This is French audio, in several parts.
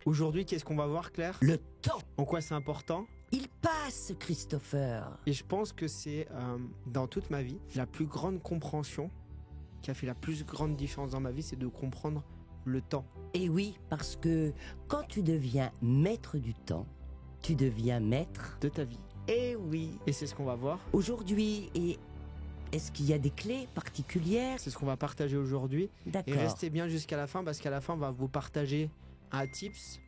Aujourd'hui, qu'est-ce qu'on va voir, Claire? Le temps. En quoi c'est important? Il passe, Christopher. Et je pense que c'est, dans toute ma vie, la plus grande compréhension qui a fait la plus grande différence dans ma vie, c'est de comprendre le temps. Et oui, parce que quand tu deviens maître du temps, tu deviens maître de ta vie. Et oui. Et c'est ce qu'on va voir aujourd'hui. Et est-ce qu'il y a des clés particulières? C'est ce qu'on va partager aujourd'hui. D'accord. Et restez bien jusqu'à la fin, parce qu'à la fin, on va vous partager un tips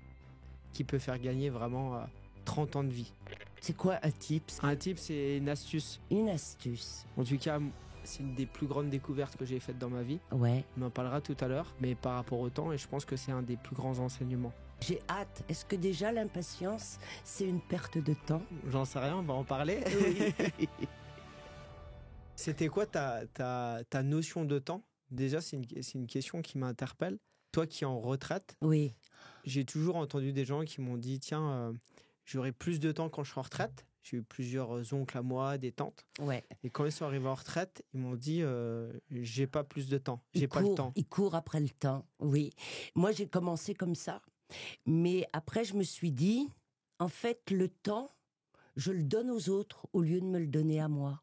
qui peut faire gagner vraiment 30 ans de vie. C'est quoi un tips? Un tip, c'est une astuce. Une astuce. En tout cas, c'est une des plus grandes découvertes que j'ai faites dans ma vie. Ouais. On en parlera tout à l'heure, mais par rapport au temps, et je pense que c'est un des plus grands enseignements. J'ai hâte. Est-ce que déjà l'impatience, c'est une perte de temps? J'en sais rien, on va en parler. Oui. C'était quoi ta notion de temps? Déjà, c'est une question qui m'interpelle. Toi qui es en retraite, oui. J'ai toujours entendu des gens qui m'ont dit « Tiens, j'aurai plus de temps quand je serai en retraite ». J'ai eu plusieurs oncles à moi, des tantes. Ouais. Et quand ils sont arrivés en retraite, ils m'ont dit « J'ai pas plus de temps, j'ai pas le temps ». Ils courent après le temps, oui. Moi, j'ai commencé comme ça. Mais après, je me suis dit, en fait, le temps, je le donne aux autres au lieu de me le donner à moi.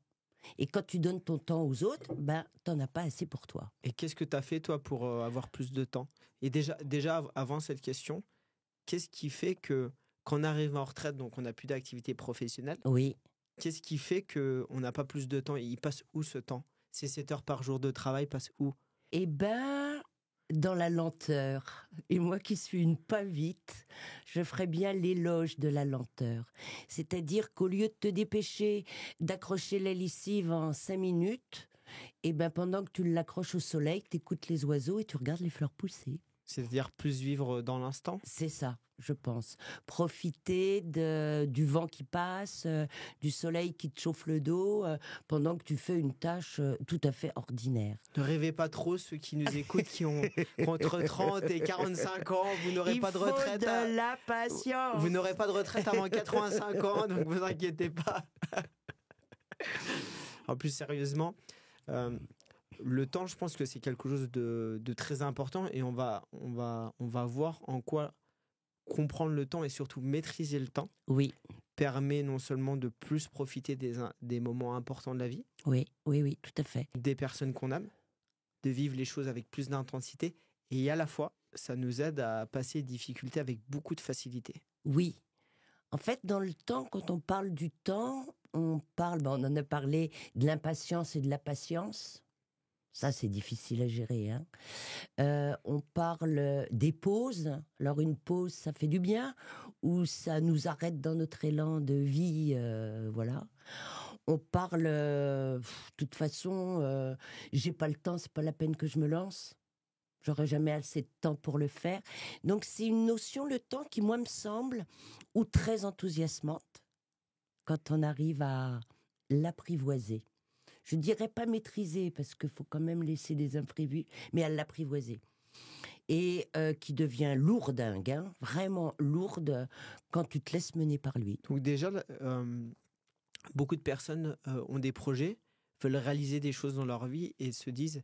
Et quand tu donnes ton temps aux autres, ben, t'en as pas assez pour toi. Et qu'est-ce que tu as fait, toi, pour avoir plus de temps? Et déjà, avant cette question, qu'est-ce qui fait que, quand on arrive en retraite, donc on n'a plus d'activité professionnelle, oui. Qu'est-ce qui fait qu'on n'a pas plus de temps? Et il passe où ce temps? Ces 7 heures par jour de travail passent où? Eh ben, dans la lenteur. Et moi qui suis une pas vite, je ferais bien l'éloge de la lenteur. C'est-à-dire qu'au lieu de te dépêcher d'accrocher la lessive en 5 minutes, eh ben pendant que tu l'accroches au soleil, t'écoutes les oiseaux et tu regardes les fleurs pousser. C'est-à-dire plus vivre dans l'instant? C'est ça, je pense. Profiter du vent qui passe, du soleil qui te chauffe le dos, pendant que tu fais une tâche tout à fait ordinaire. Ne rêvez pas trop, ceux qui nous écoutent, qui ont entre 30 et 45 ans, vous n'aurez pas de retraite. Il faut de la patience. Vous n'aurez pas de retraite avant 85 ans, donc vous inquiétez pas. En plus, sérieusement, le temps, je pense que c'est quelque chose de très important, et on va voir en quoi comprendre le temps et surtout maîtriser le temps oui. permet non seulement de plus profiter des moments importants de la vie, oui, tout à fait. Des personnes qu'on aime, de vivre les choses avec plus d'intensité, et à la fois, ça nous aide à passer les difficultés avec beaucoup de facilité. Oui. En fait, dans le temps, quand on parle du temps, on en a parlé de l'impatience et de la patience. Ça, c'est difficile à gérer. Hein. On parle des pauses. Alors, une pause, ça fait du bien, ou ça nous arrête dans notre élan de vie, voilà. On parle, de toute façon, j'ai pas le temps, c'est pas la peine que je me lance. J'aurai jamais assez de temps pour le faire. Donc, c'est une notion, le temps, qui, moi, me semble, ou très enthousiasmante, quand on arrive à l'apprivoiser. Je dirais pas maîtriser, parce qu'il faut quand même laisser des imprévus, mais à l'apprivoiser. Et qui devient lourdingue, hein, vraiment lourde, quand tu te laisses mener par lui. Donc déjà, beaucoup de personnes ont des projets, veulent réaliser des choses dans leur vie et se disent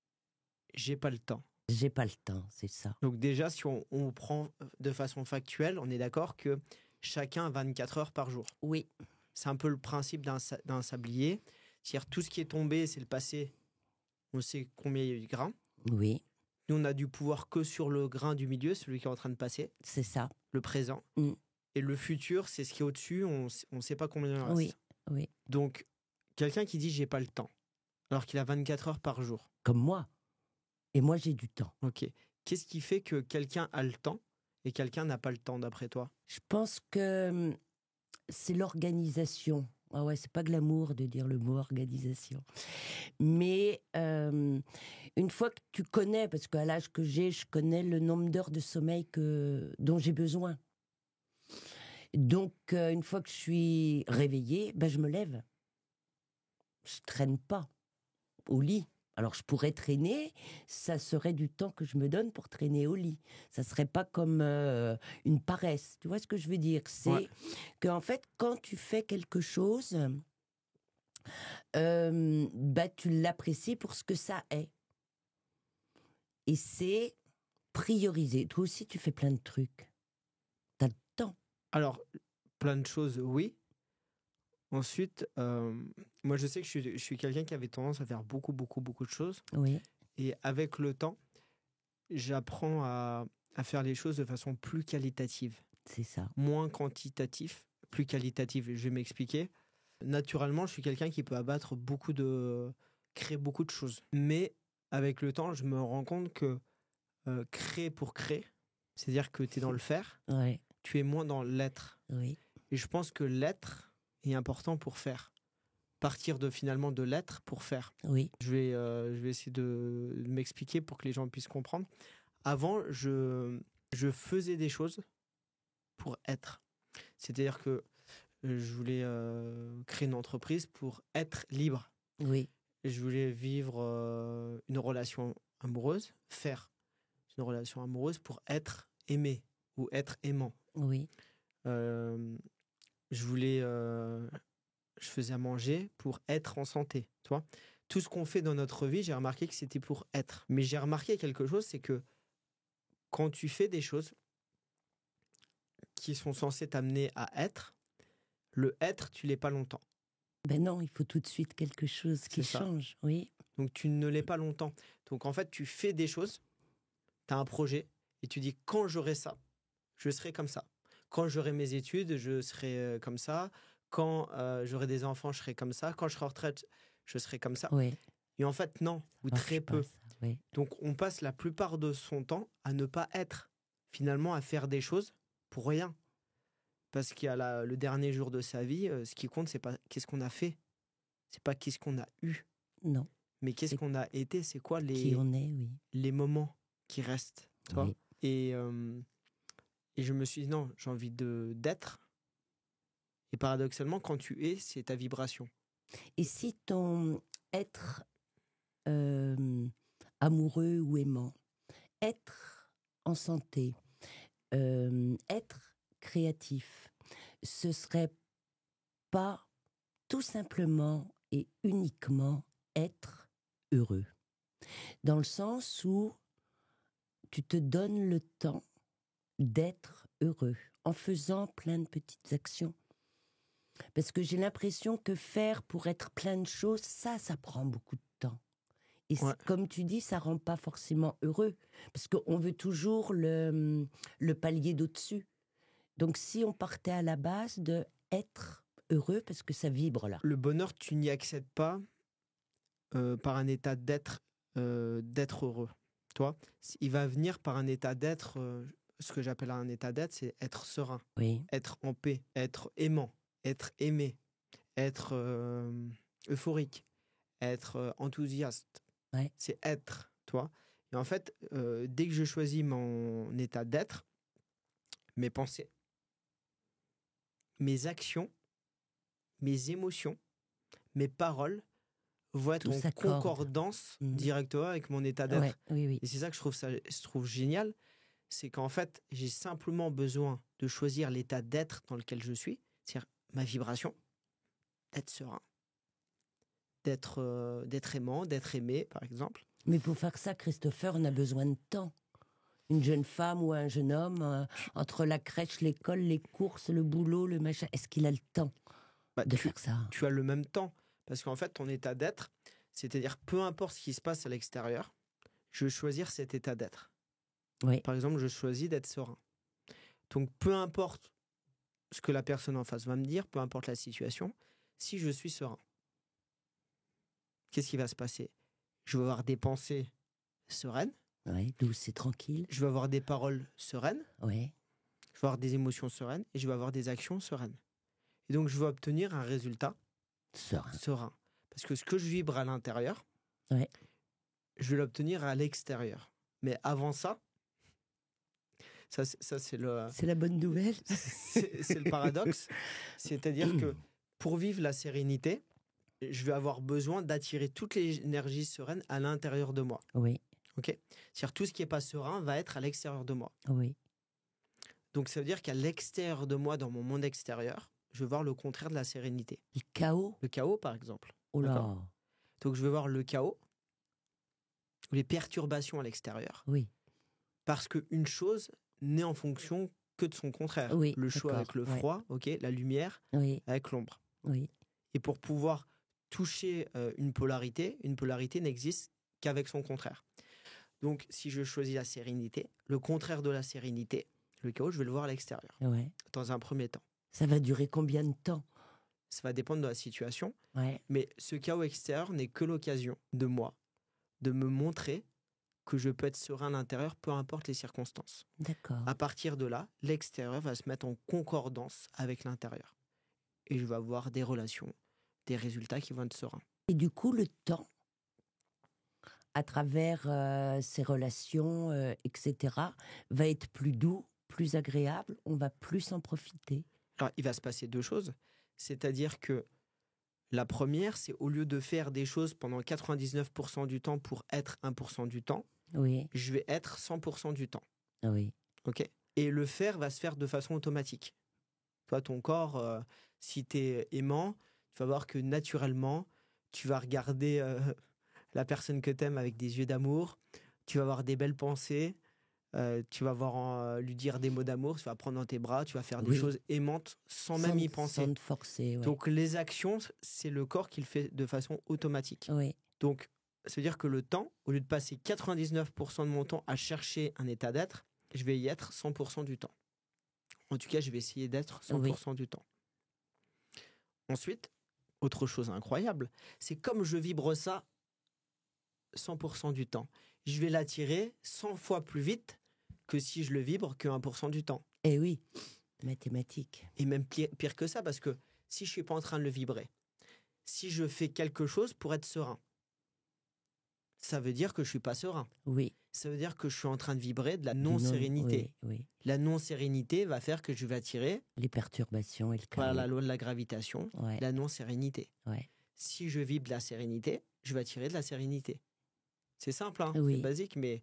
« j'ai pas le temps ». J'ai pas le temps, c'est ça. Donc déjà, si on prend de façon factuelle, on est d'accord que chacun a 24 heures par jour. Oui. C'est un peu le principe d'un sablier. C'est-à-dire tout ce qui est tombé, c'est le passé. On sait combien il y a eu de grains. Oui. Nous, on a du pouvoir que sur le grain du milieu, celui qui est en train de passer. C'est ça. Le présent. Mm. Et le futur, c'est ce qui est au-dessus. On ne sait pas combien il en reste. Oui. Donc, quelqu'un qui dit « j'ai pas le temps », alors qu'il a 24 heures par jour. Comme moi. Et moi, j'ai du temps. Ok. Qu'est-ce qui fait que quelqu'un a le temps et quelqu'un n'a pas le temps, d'après toi? Je pense que c'est l'organisation. Ah ouais, c'est pas glamour de dire le mot organisation. Mais une fois que tu connais, parce qu'à l'âge que j'ai, je connais le nombre d'heures de sommeil dont j'ai besoin. Donc, une fois que je suis réveillée, ben je me lève. Je traîne pas au lit. Alors, je pourrais traîner, ça serait du temps que je me donne pour traîner au lit. Ça serait pas comme une paresse. Tu vois ce que je veux dire? C'est qu'en fait, quand tu fais quelque chose, tu l'apprécies pour ce que ça est. Et c'est prioriser. Toi aussi, tu fais plein de trucs. Alors, plein de choses, oui. Ensuite, moi, je sais que je suis quelqu'un qui avait tendance à faire beaucoup, beaucoup, beaucoup de choses. Oui, Et avec le temps, j'apprends à faire les choses de façon plus qualitative, c'est ça. moins quantitatif, plus qualitative. Je vais m'expliquer. Naturellement, je suis quelqu'un qui peut créer beaucoup de choses. Mais avec le temps, je me rends compte que créer pour créer, c'est-à-dire que tu es dans le faire, Ouais, tu es moins dans l'être. oui, Et je pense que l'être est important pour faire. Partir finalement de l'être pour faire. oui, Je vais essayer de m'expliquer pour que les gens puissent comprendre. Avant, je faisais des choses pour être. C'est-à-dire que je voulais créer une entreprise pour être libre. oui, Je voulais vivre une relation amoureuse, faire une relation amoureuse pour être aimé ou être aimant. oui, Euh, je faisais à manger pour être en santé, tu vois. Tout ce qu'on fait dans notre vie, j'ai remarqué que c'était pour être. Mais j'ai remarqué quelque chose, c'est que quand tu fais des choses qui sont censées t'amener à être, le être, tu l'es pas longtemps. ben non, il faut tout de suite quelque chose qui C'est ça. change, oui, Donc tu ne l'es pas longtemps. Donc en fait, tu fais des choses, tu as un projet, et tu dis quand j'aurai ça, je serai comme ça. Quand j'aurai mes études, je serai comme ça. Quand j'aurai des enfants, je serai comme ça. Quand je serai en retraite, je serai comme ça. oui, Et en fait, non, ou marche très pas, peu. ça, oui, Donc on passe la plupart de son temps à ne pas être, finalement à faire des choses pour rien. Parce qu'il y a le dernier jour de sa vie, ce qui compte, c'est pas qu'est-ce qu'on a fait, c'est pas qu'est-ce qu'on a eu, non, mais qu'est-ce c'est qu'on a été, c'est quoi qui on est, oui, les moments qui restent, tu vois. oui, Et je me suis dit non, j'ai envie d'être. Et paradoxalement, quand tu es, c'est ta vibration. Et si ton être euh, amoureux ou aimant, être en santé, être créatif, ce serait pas tout simplement et uniquement être heureux. Dans le sens où tu te donnes le temps d'être heureux en faisant plein de petites actions. Parce que j'ai l'impression que faire pour être plein de choses, ça prend beaucoup de temps. Et Ouais. comme tu dis, ça rend pas forcément heureux. Parce qu'on veut toujours le palier d'au-dessus. Donc si on partait à la base de être heureux, parce que ça vibre là. Le bonheur, tu n'y accèdes pas par un état d'être heureux. Toi, il va venir par un état d'être. Ce que j'appelle un état d'être, c'est être serein, Oui, être en paix, être aimant, être aimé, être euphorique, être enthousiaste. ouais, C'est être, toi. Et en fait, dès que je choisis mon état d'être, mes pensées, mes actions, mes émotions, mes paroles vont être tout en s'accorde. concordance Mhm. directement avec mon état Ouais, d'être. oui, oui. Et c'est ça que je trouve génial, c'est qu'en fait, j'ai simplement besoin de choisir l'état d'être dans lequel je suis, c'est-à-dire ma vibration, d'être serein, d'être aimant, d'être aimé, par exemple. Mais pour faire ça, Christopher, on a besoin de temps. Une jeune femme ou un jeune homme, entre la crèche, l'école, les courses, le boulot, le machin, est-ce qu'il a le temps Bah, de faire ça? tu as le même temps, parce qu'en fait, ton état d'être, c'est-à-dire peu importe ce qui se passe à l'extérieur, je veux choisir cet état d'être. Oui, Par exemple, je choisis d'être serein. Donc, peu importe ce que la personne en face va me dire, peu importe la situation, si je suis serein, qu'est-ce qui va se passer? Je vais avoir des pensées sereines, oui, douce et tranquille. je vais avoir des paroles sereines, Oui, je vais avoir des émotions sereines et je vais avoir des actions sereines. Et donc, je vais obtenir un résultat serein. serein. Parce que ce que je vibre à l'intérieur, Ouais. je vais l'obtenir à l'extérieur. Mais avant ça, c'est le, C'est la bonne nouvelle. c'est le paradoxe. C'est-à-dire que pour vivre la sérénité, je vais avoir besoin d'attirer toutes les énergies sereines à l'intérieur de moi. Oui, Ok. C'est-à-dire tout ce qui n'est pas serein va être à l'extérieur de moi. oui, Donc ça veut dire qu'à l'extérieur de moi, dans mon monde extérieur, je vais voir le contraire de la sérénité. le chaos. Le chaos, par exemple. Oh là, D'accord. Donc je vais voir le chaos, les perturbations à l'extérieur. oui, Parce qu'une chose naît en fonction que de son contraire. Oui, Le chaud avec le d'accord, ouais. froid, ok, la lumière Oui, avec l'ombre. oui, Et pour pouvoir toucher une polarité n'existe qu'avec son contraire. Donc, si je choisis la sérénité, le contraire de la sérénité, le chaos, je vais le voir à l'extérieur, ouais. dans un premier temps. Ça va durer combien de temps? Ça va dépendre de la situation, Ouais, mais ce chaos extérieur n'est que l'occasion de moi de me montrer que je peux être serein à l'intérieur, peu importe les circonstances. d'accord. À partir de là, l'extérieur va se mettre en concordance avec l'intérieur. Et je vais avoir des relations, des résultats qui vont être sereins. Et du coup, le temps, à travers ces relations, etc., va être plus doux, plus agréable, on va plus en profiter. Alors, il va se passer deux choses. C'est-à-dire que la première, c'est au lieu de faire des choses pendant 99% du temps pour être 1% du temps, Oui, je vais être 100% du temps. oui, Ok. Et le faire va se faire de façon automatique. Toi, ton corps, si tu es aimant, tu vas voir que naturellement, tu vas regarder la personne que tu aimes avec des yeux d'amour, tu vas avoir des belles pensées, tu vas lui dire des mots d'amour, tu vas prendre dans tes bras, tu vas faire des oui. choses aimantes sans même y Sans penser. te forcer, ouais. Donc les actions, c'est le corps qui le fait de façon automatique. Oui, Donc ça veut dire que le temps, au lieu de passer 99% de mon temps à chercher un état d'être, je vais y être 100% du temps. En tout cas, je vais essayer d'être 100% du temps. Ensuite, autre chose incroyable, c'est comme je vibre ça 100% du temps. Je vais l'attirer 100 fois plus vite que si je le vibre que 1% du temps. et oui, mathématiques. Et même pire que ça, parce que si je ne suis pas en train de le vibrer, si je fais quelque chose pour être serein, ça veut dire que je ne suis pas serein. Oui. Ça veut dire que je suis en train de vibrer de la du non-sérénité. Oui, oui. La non-sérénité va faire que je vais attirer, Les perturbations et le par chaos. la loi de la gravitation, Ouais, la non-sérénité. ouais. Si je vibre de la sérénité, je vais attirer de la sérénité. C'est simple, hein, Oui. c'est basique, mais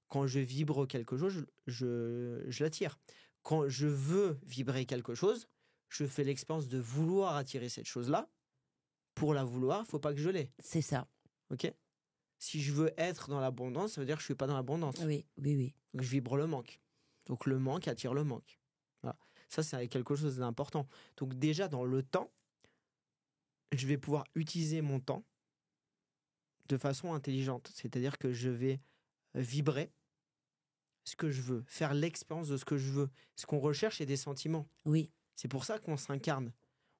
quand je vibre quelque chose, je l'attire. Quand je veux vibrer quelque chose, je fais l'expérience de vouloir attirer cette chose-là. Pour la vouloir, il ne faut pas que je l'ai. C'est ça. Ok. Si je veux être dans l'abondance, ça veut dire que je ne suis pas dans l'abondance. Oui, oui, oui. Donc je vibre le manque. Donc le manque attire le manque. Voilà. Ça, c'est quelque chose d'important. Donc déjà, dans le temps, je vais pouvoir utiliser mon temps de façon intelligente. C'est-à-dire que je vais vibrer ce que je veux, faire l'expérience de ce que je veux. Ce qu'on recherche, c'est des sentiments. Oui, C'est pour ça qu'on s'incarne.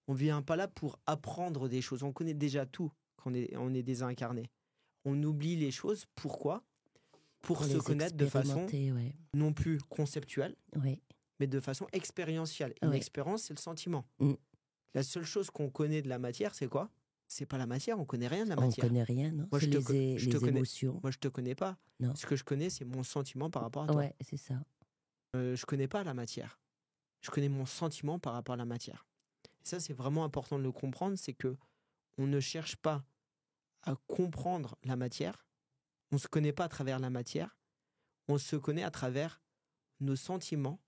On ne vient pas là pour apprendre des choses. On connaît déjà tout quand on est désincarné. On oublie les choses. Pourquoi ? Pour se les connaître de façon expérimenter, ouais. non plus conceptuelle, Oui, mais de façon expérientielle. Une Ouais. expérience, c'est le sentiment. Mm. La seule chose qu'on connaît de la matière, c'est quoi ? C'est pas la matière, on connaît rien de la on matière. connaît rien, non? Moi, C'est je te les connais. émotions. Moi, je te connais pas. Non. Ce que je connais, c'est mon sentiment par rapport à toi. Ouais, c'est ça. Je connais pas la matière. Je connais mon sentiment par rapport à la matière. Et ça, c'est vraiment important de le comprendre, c'est que on ne cherche pas à comprendre la matière. On se connaît pas à travers la matière. On se connaît à travers nos sentiments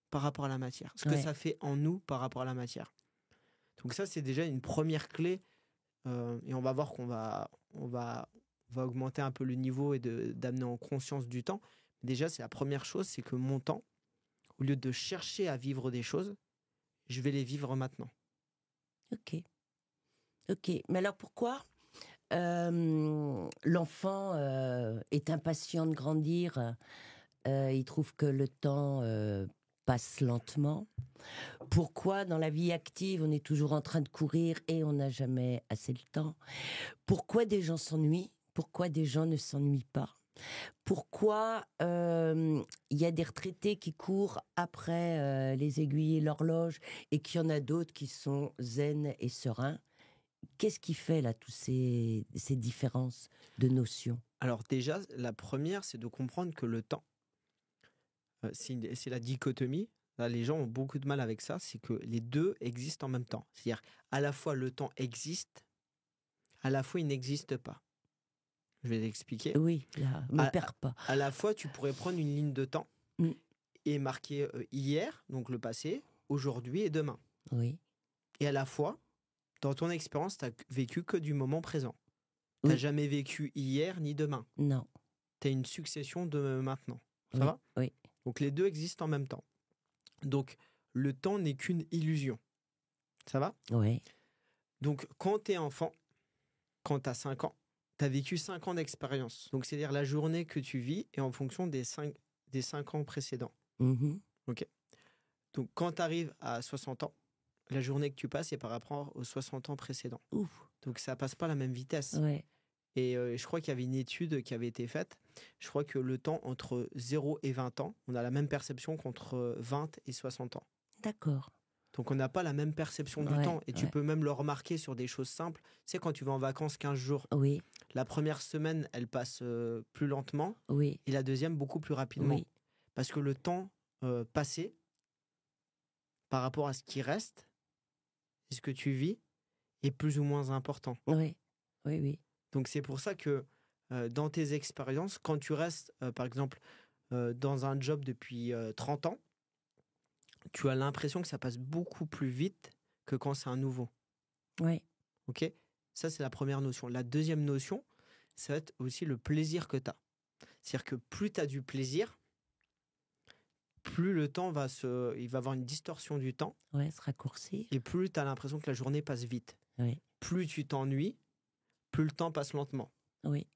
par rapport à la matière. Ce que Ouais. ça fait en nous par rapport à la matière. Donc ça, c'est déjà une première clé. Et on va voir on va augmenter un peu le niveau et d'amener en conscience du temps. Déjà, c'est la première chose, c'est que mon temps, au lieu de chercher à vivre des choses, je vais les vivre maintenant. Ok. Ok. Mais alors pourquoi l'enfant est impatient de grandir? Il trouve que le temps passe lentement. Pourquoi dans la vie active, on est toujours en train de courir et on n'a jamais assez le temps? Pourquoi des gens s'ennuient? Pourquoi des gens ne s'ennuient pas? Pourquoi il y a des retraités qui courent après les aiguilles et l'horloge et qu'il y en a d'autres qui sont zen et sereins? Qu'est-ce qui fait là toutes ces différences de notions? Alors déjà, la première, c'est de comprendre que le temps, c'est la dichotomie. Là, les gens ont beaucoup de mal avec ça, c'est que les deux existent en même temps. C'est-à-dire, à la fois le temps existe, à la fois il n'existe pas. Je vais l'expliquer. Oui, là, me perds pas. À la fois, tu pourrais prendre une ligne de temps et marquer hier, donc le passé, aujourd'hui et demain. Oui. Et à la fois, dans ton expérience, tu n'as vécu que du moment présent. Tu n'as jamais vécu hier ni demain. Non. Tu as une succession de maintenant. Ça Oui, va ? oui. Donc les deux existent en même temps. Donc, le temps n'est qu'une illusion. Ça va? Ouais. Donc, quand tu es enfant, quand tu as 5 ans, tu as vécu 5 ans d'expérience. Donc, c'est-à-dire la journée que tu vis est en fonction des 5 ans précédents. Mhm. OK. Donc, quand tu arrives à 60 ans, la journée que tu passes est par rapport aux 60 ans précédents. Ouf. Donc, ça passe pas à la même vitesse. Ouais. Et je crois qu'il y avait une étude qui avait été faite. Je crois que le temps entre 0 et 20 ans, on a la même perception qu'entre 20 et 60 ans. D'accord. Donc, on n'a pas la même perception du Ouais, temps. Et tu ouais. peux même le remarquer sur des choses simples. Tu sais, quand tu vas en vacances 15 jours, Oui, la première semaine, elle passe plus lentement oui, et la deuxième beaucoup plus rapidement. oui. Parce que le temps passé, par rapport à ce qui reste, et ce que tu vis, est plus ou moins important. Oui, oui, oui. Donc, c'est pour ça que dans tes expériences, quand tu restes, par exemple, dans un job depuis 30 ans, tu as l'impression que ça passe beaucoup plus vite que quand c'est un nouveau. Oui, OK? Ça, c'est la première notion. La deuxième notion, ça va être aussi le plaisir que tu as. C'est-à-dire que plus tu as du plaisir, plus le temps il va avoir une distorsion du temps ouais, se raccourcir. et plus tu as l'impression que la journée passe vite. Oui, Plus tu t'ennuies, plus le temps passe lentement. oui,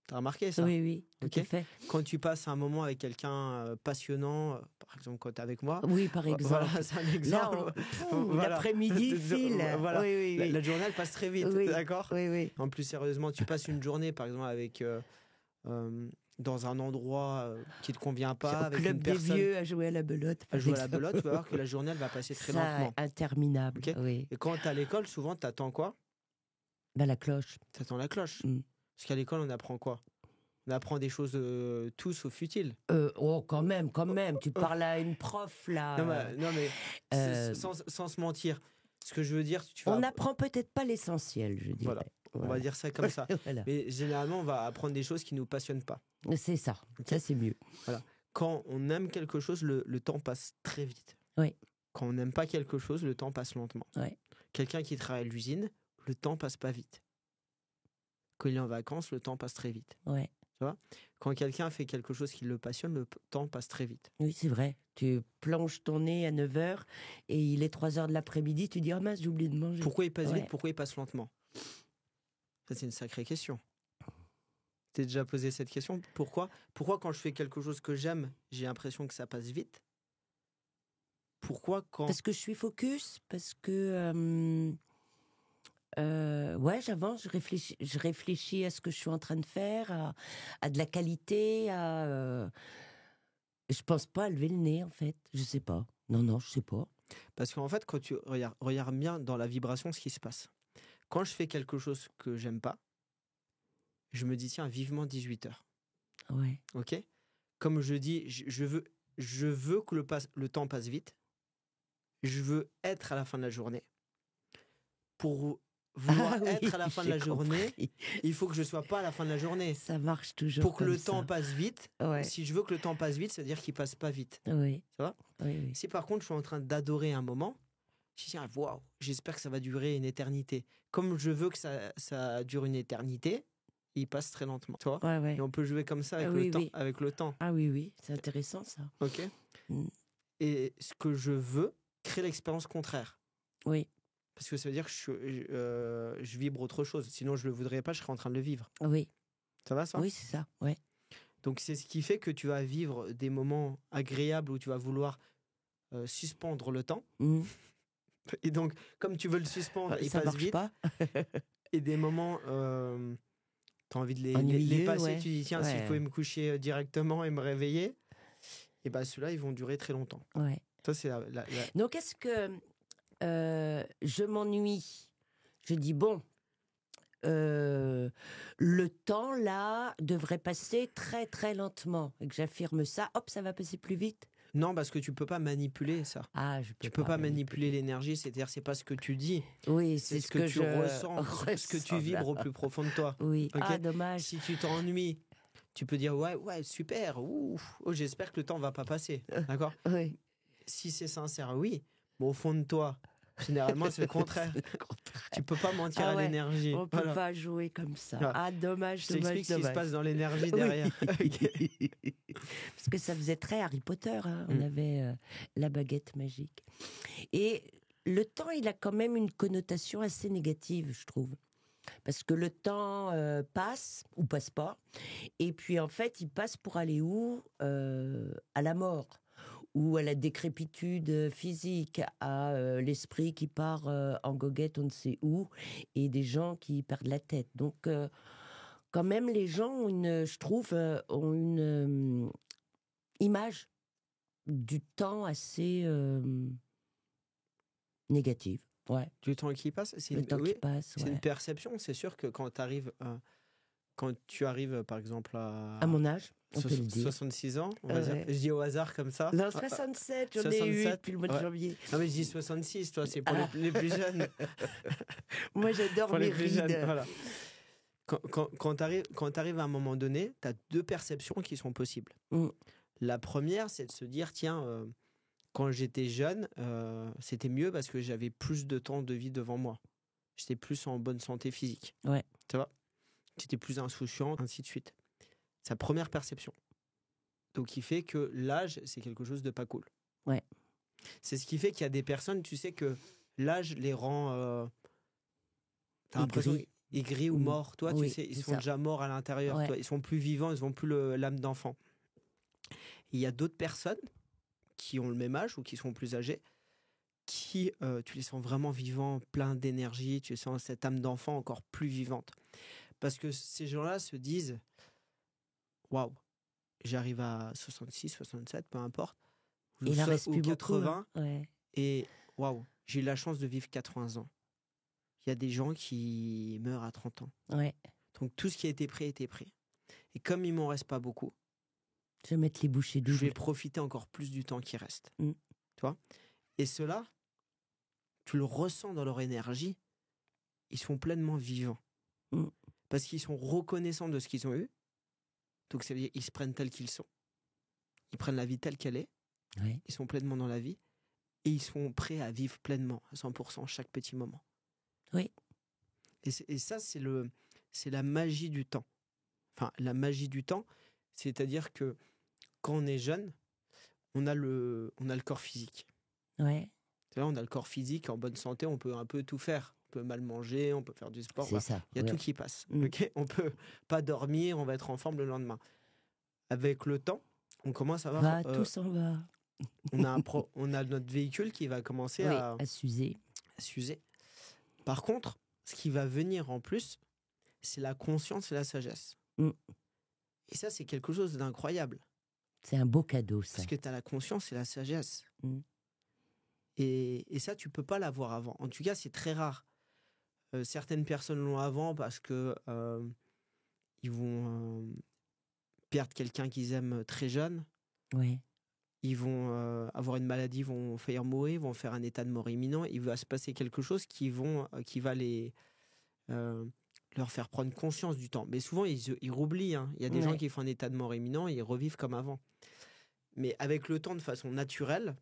Tu as remarqué ça? oui, oui, tout Ok. à fait. Quand tu passes un moment avec quelqu'un passionnant, par exemple quand tu es avec moi, Oui, par exemple. voilà, c'est un Là, exemple. Voilà. l'après-midi file. Voilà. Oui, oui, La, oui. la journée, elle passe très vite, Oui, d'accord? oui, oui. En plus, sérieusement, tu passes une journée, par exemple, avec dans un endroit qui te convient pas, Au avec club une des personne vieux à jouer à la belote. à par jouer à la exemple. belote, tu vas voir que la journée, elle va passer très Ça, lentement. interminable. Ok. Oui. Et quand tu es à l'école, souvent, tu attends quoi? Ben, la cloche. Tu attends la cloche. Mm. Parce qu'à l'école, on apprend quoi? On apprend des choses tout sauf utiles. Oh, quand même, quand même. Tu parles à une prof, là. Non, mais euh, sans se mentir, ce que je veux dire, tu On vas, n'apprend peut-être pas l'essentiel, je dirais. Voilà. on va dire ça comme ça. Voilà. Mais généralement, on va apprendre des choses qui nous passionnent pas. C'est ça. Ok. Ça, c'est mieux. Quand on aime quelque chose, le temps passe très vite. Oui. Quand on n'aime pas quelque chose, le temps passe lentement. Ouais. Quelqu'un qui travaille à l'usine, le temps passe pas vite. Quand il est en vacances, le temps passe très vite. Ouais. Quand quelqu'un fait quelque chose qui le passionne, le temps passe très vite. Oui, c'est vrai. Tu plonges ton nez à 9 h et il est 3 h de l'après-midi, tu dis « Oh mince, j'ai oublié de manger ». Pourquoi il passe Ouais. vite? Pourquoi il passe lentement? Ça, c'est une sacrée question. T'es déjà posé cette question? Pourquoi quand je fais quelque chose que j'aime, j'ai l'impression que ça passe vite? Pourquoi quand... Parce que je suis focus, parce que... ouais, j'avance, je réfléchis à ce que je suis en train de faire, à de la qualité, je pense pas à lever le nez, en fait. Je sais pas. Non, je sais pas. Parce qu'en fait, quand tu regardes bien dans la vibration ce qui se passe. Quand je fais quelque chose que j'aime pas, je me dis, tiens, vivement 18h. Ouais. Ok? Comme je dis, je veux que le temps passe vite. Je veux être à la fin de la journée. Pour vouloir Ah oui, être à la fin de la j'ai journée, compris. il faut que je sois pas à la fin de la journée. Ça marche toujours Pour que comme le ça. temps passe vite, Ouais. si je veux que le temps passe vite, c'est-à-dire qu'il passe pas vite. Oui. Ça va? Oui. Si par contre je suis en train d'adorer un moment, je dis, waouh, j'espère que ça va durer une éternité. Comme je veux que ça dure une éternité, il passe très lentement. Tu vois? Ouais. Et on peut jouer comme ça avec, Oui, le, temps, oui. avec le temps. Ah oui, c'est intéressant ça. Ok? Mm. Et ce que je veux, créer l'expérience contraire. Oui. Parce que ça veut dire que je vibre autre chose. Sinon, je ne le voudrais pas, je serais en train de le vivre. Oui. Ça va, ça? Oui, c'est ça. Ouais. Donc, c'est ce qui fait que tu vas vivre des moments agréables où tu vas vouloir suspendre le temps. Mm. Et donc, comme tu veux le suspendre, il Ça passe marche vite. pas. Et des moments, tu as envie de les Ennuyeux, passer. ouais. Tu dis, tiens, si je pouvais me coucher directement et me réveiller, et ben ceux-là, ils vont durer très longtemps. Ouais. Ça, c'est Donc, est-ce que je m'ennuie? Je dis, bon, le temps, là, devrait passer très, très lentement. Et que j'affirme ça, hop, ça va passer plus vite. Non, parce que tu peux pas manipuler ça. Ah, je peux Tu peux pas manipuler l'énergie, c'est-à-dire c'est pas ce que tu dis, Oui, c'est ce que tu je ressens, ce que tu vibres au plus profond de toi. Oui. Ok. Ah, dommage. Si tu t'ennuies, tu peux dire ouais, super, ouf, oh, j'espère que le temps va pas passer, d'accord? Oui. Si c'est sincère, oui, mais au fond de toi, Généralement, c'est le contraire. C'est le contraire. Tu peux pas mentir Ah à ouais, l'énergie. on peut Voilà. pas jouer comme ça. Voilà. Ah, dommage, Je t'explique ce qui se passe dans l'énergie Oui. derrière. Ok. Parce que ça faisait très Harry Potter, hein. On Mm. avait la baguette magique. Et le temps, il a quand même une connotation assez négative, je trouve. Parce que le temps passe, ou passe pas, et puis en fait, il passe pour aller où à la mort, ou à la décrépitude physique, à l'esprit qui part en goguette on ne sait où, et des gens qui perdent la tête. Donc, quand même, les gens ont je trouve, ont une image du temps assez négative. Ouais, Du temps qui passe, le temps oui, qui passe, c'est une ouais. perception. C'est sûr que quand tu arrives, par exemple, À mon âge, on peut le dire. 66 ans, on va dire. Ouais. Je dis au hasard comme ça. Non, 67, j'en ai eu 67, depuis le mois de ouais. janvier. Non, mais je dis 66, toi, c'est pour Ah. les plus jeunes. Moi, j'adore Pour les mes plus jeunes, rides. voilà. Quand tu arrives à un moment donné, tu as deux perceptions qui sont possibles. Mm. La première, c'est de se dire, tiens, quand j'étais jeune, c'était mieux parce que j'avais plus de temps de vie devant moi. J'étais plus en bonne santé physique. Ouais. Tu vois, j'étais plus insouciant, ainsi de suite. Sa première perception. Donc, qui fait que l'âge, c'est quelque chose de pas cool. Ouais. C'est ce qui fait qu'il y a des personnes, tu sais que l'âge les rend... t'as l'impression aigris ou morts. Toi, Oui, tu sais, ils c'est sont ça. déjà morts à l'intérieur. Ouais. Toi, ils sont plus vivants, ils n'ont plus l'âme d'enfant. Il y a d'autres personnes qui ont le même âge ou qui sont plus âgées, qui, tu les sens vraiment vivants, pleins d'énergie, tu sens cette âme d'enfant encore plus vivante. Parce que ces gens-là se disent, waouh, j'arrive à 66, 67, peu importe, Il en reste ou plus 80, beaucoup. Hein. Ouais. et waouh, j'ai eu la chance de vivre 80 ans. Il y a des gens qui meurent à 30 ans. Ouais. Donc tout ce qui a été pris, était pris. Et comme il m'en reste pas beaucoup, Je vais mettre les bouchées je vais doubles. profiter encore plus du temps qui reste. Mm. Tu vois ? Et ceux-là, tu le ressens dans leur énergie, ils sont pleinement vivants. Mm. Parce qu'ils sont reconnaissants de ce qu'ils ont eu. Donc ça veut dire qu'ils se prennent tels qu'ils sont. Ils prennent la vie telle qu'elle est. Ouais. Ils sont pleinement dans la vie. Et ils sont prêts à vivre pleinement, à 100%, chaque petit moment. Oui. Et ça, c'est la magie du temps. Enfin, la magie du temps, c'est-à-dire que quand on est jeune, on a le corps physique. Ouais. Tu vois, on a le corps physique en bonne santé, on peut un peu tout faire. On peut mal manger, on peut faire du sport. C'est Voilà. ça. Il y a ouais. tout qui passe. Mm. Okay, on peut pas dormir, on va être en forme le lendemain. Avec le temps, on commence à avoir... Va, tout s'en va. on a notre véhicule qui va commencer Oui, à à s'user. s'user. Par contre, ce qui va venir en plus, c'est la conscience et la sagesse. Mm. Et ça, c'est quelque chose d'incroyable. C'est un beau cadeau, ça. Parce que tu as la conscience et la sagesse. Mm. Et ça, tu peux pas l'avoir avant. En tout cas, c'est très rare. Certaines personnes l'ont avant parce que ils vont perdre quelqu'un qu'ils aiment très jeune. Ouais. Ils vont avoir une maladie, vont faillir mourir, vont faire un état de mort imminent. Il va se passer quelque chose qui va leur faire prendre conscience du temps. Mais souvent, ils oublient. Hein. Il y a des gens qui font un état de mort imminent et ils revivent comme avant. Mais avec le temps, de façon naturelle,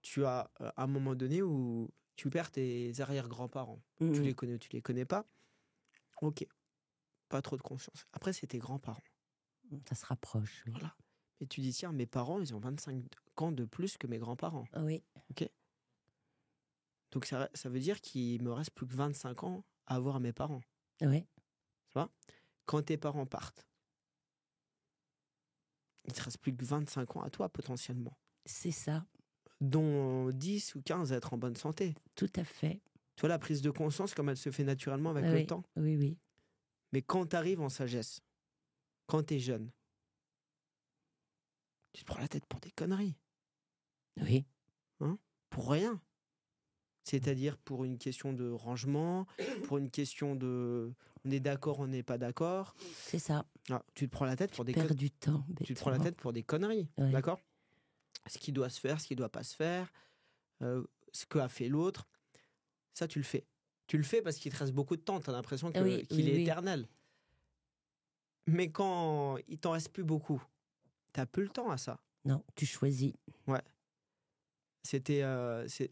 tu as un moment donné où tu perds tes arrière-grands-parents. Mm. Tu les connais ou tu les connais pas. Ok, pas trop de conscience. Après, c'est tes grands-parents. Ça se rapproche. Oui. Voilà. Et tu dis, tiens, mes parents, ils ont 25 ans de plus que mes grands-parents. Ah oui. Donc ça veut dire qu'il me reste plus que 25 ans à avoir mes parents. Oui. Tu vois ? Quand tes parents partent, il te reste plus que 25 ans à toi, potentiellement. C'est ça. Dont 10 ou 15 à être en bonne santé. Tout à fait. Tu vois, la prise de conscience, comme elle se fait naturellement avec oui. le temps. Oui, oui. Mais quand tu arrives en sagesse, quand tu es jeune, tu te prends la tête pour des conneries. Oui. Pour rien. C'est-à-dire pour une question de rangement, pour une question de... On est d'accord, on n'est pas d'accord. C'est ça. Ah, tu te prends la tête pour des Perds du temps. Tu te prends la tête pour des conneries. Ouais. D'accord ? Ce qui doit se faire, ce qui ne doit pas se faire, ce qu'a fait l'autre. Ça, tu le fais. Tu le fais parce qu'il te reste beaucoup de temps. Tu as l'impression qu'il est éternel. Mais quand il t'en reste plus beaucoup, tu n'as plus le temps à ça. Non, tu choisis. Ouais.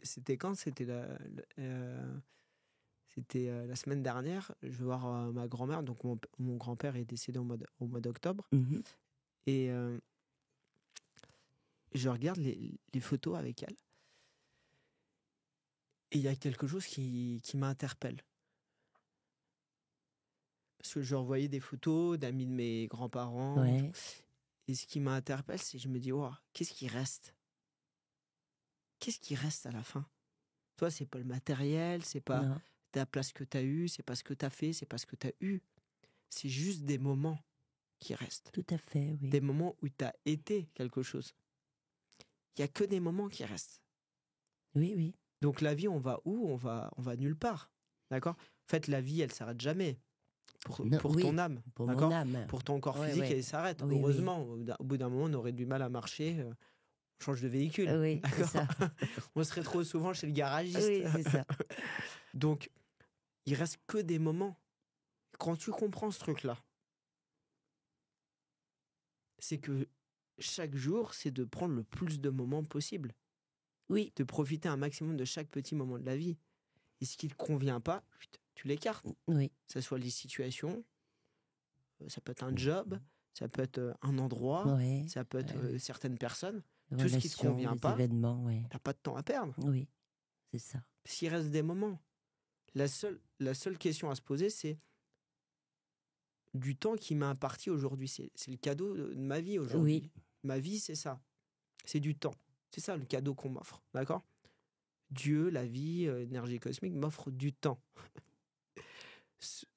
C'était quand? C'était la semaine dernière. Je vais voir ma grand-mère. Donc, mon grand-père est décédé au mois d'octobre. Mhm. Et je regarde les photos avec elle. Et il y a quelque chose qui m'interpelle. Parce que je revoyais des photos d'amis de mes grands-parents. Ouais. Et ce qui m'interpelle, c'est que je me dis, wow, qu'est-ce qui reste? Qu'est-ce qui reste à la fin? Toi, c'est pas le matériel, c'est pas Non. ta place que tu as eue, c'est pas ce que tu as fait, c'est pas ce que tu as eu. C'est juste des moments qui restent. Tout à fait, oui. Des moments où tu as été quelque chose. Il y a que des moments qui restent. Oui, oui. Donc la vie, on va où? On va nulle part. D'accord? En fait, la vie, elle s'arrête jamais. Non, Pour oui, ton âme. pour D'accord? mon âme. Pour ton corps Ouais, physique, ouais. elle s'arrête. Oui, oui. Heureusement, au bout d'un moment, on aurait du mal à marcher. On change de véhicule. Oui, c'est D'accord? ça. On serait trop souvent chez le garagiste. Oui, c'est ça. Donc, il reste que des moments. Quand tu comprends ce truc-là, c'est que chaque jour, c'est de prendre le plus de moments possible. Oui, De profiter un maximum de chaque petit moment de la vie. Et ce qui ne te convient pas, tu l'écartes. oui. Que ce soit les situations, ça peut être un job, ça peut être un endroit, Ouais. ça peut être certaines personnes. Les Tout ce qui ne te relations, convient les pas, événements, ouais. tu n'as pas de temps à perdre. Oui, c'est ça. S'il reste des moments, la seule question à se poser, c'est du temps qui m'a imparti aujourd'hui. C'est le cadeau de ma vie aujourd'hui. Oui. Ma vie, c'est ça. C'est du temps. C'est ça le cadeau qu'on m'offre. D'accord? Dieu, la vie, l'énergie cosmique m'offre du temps.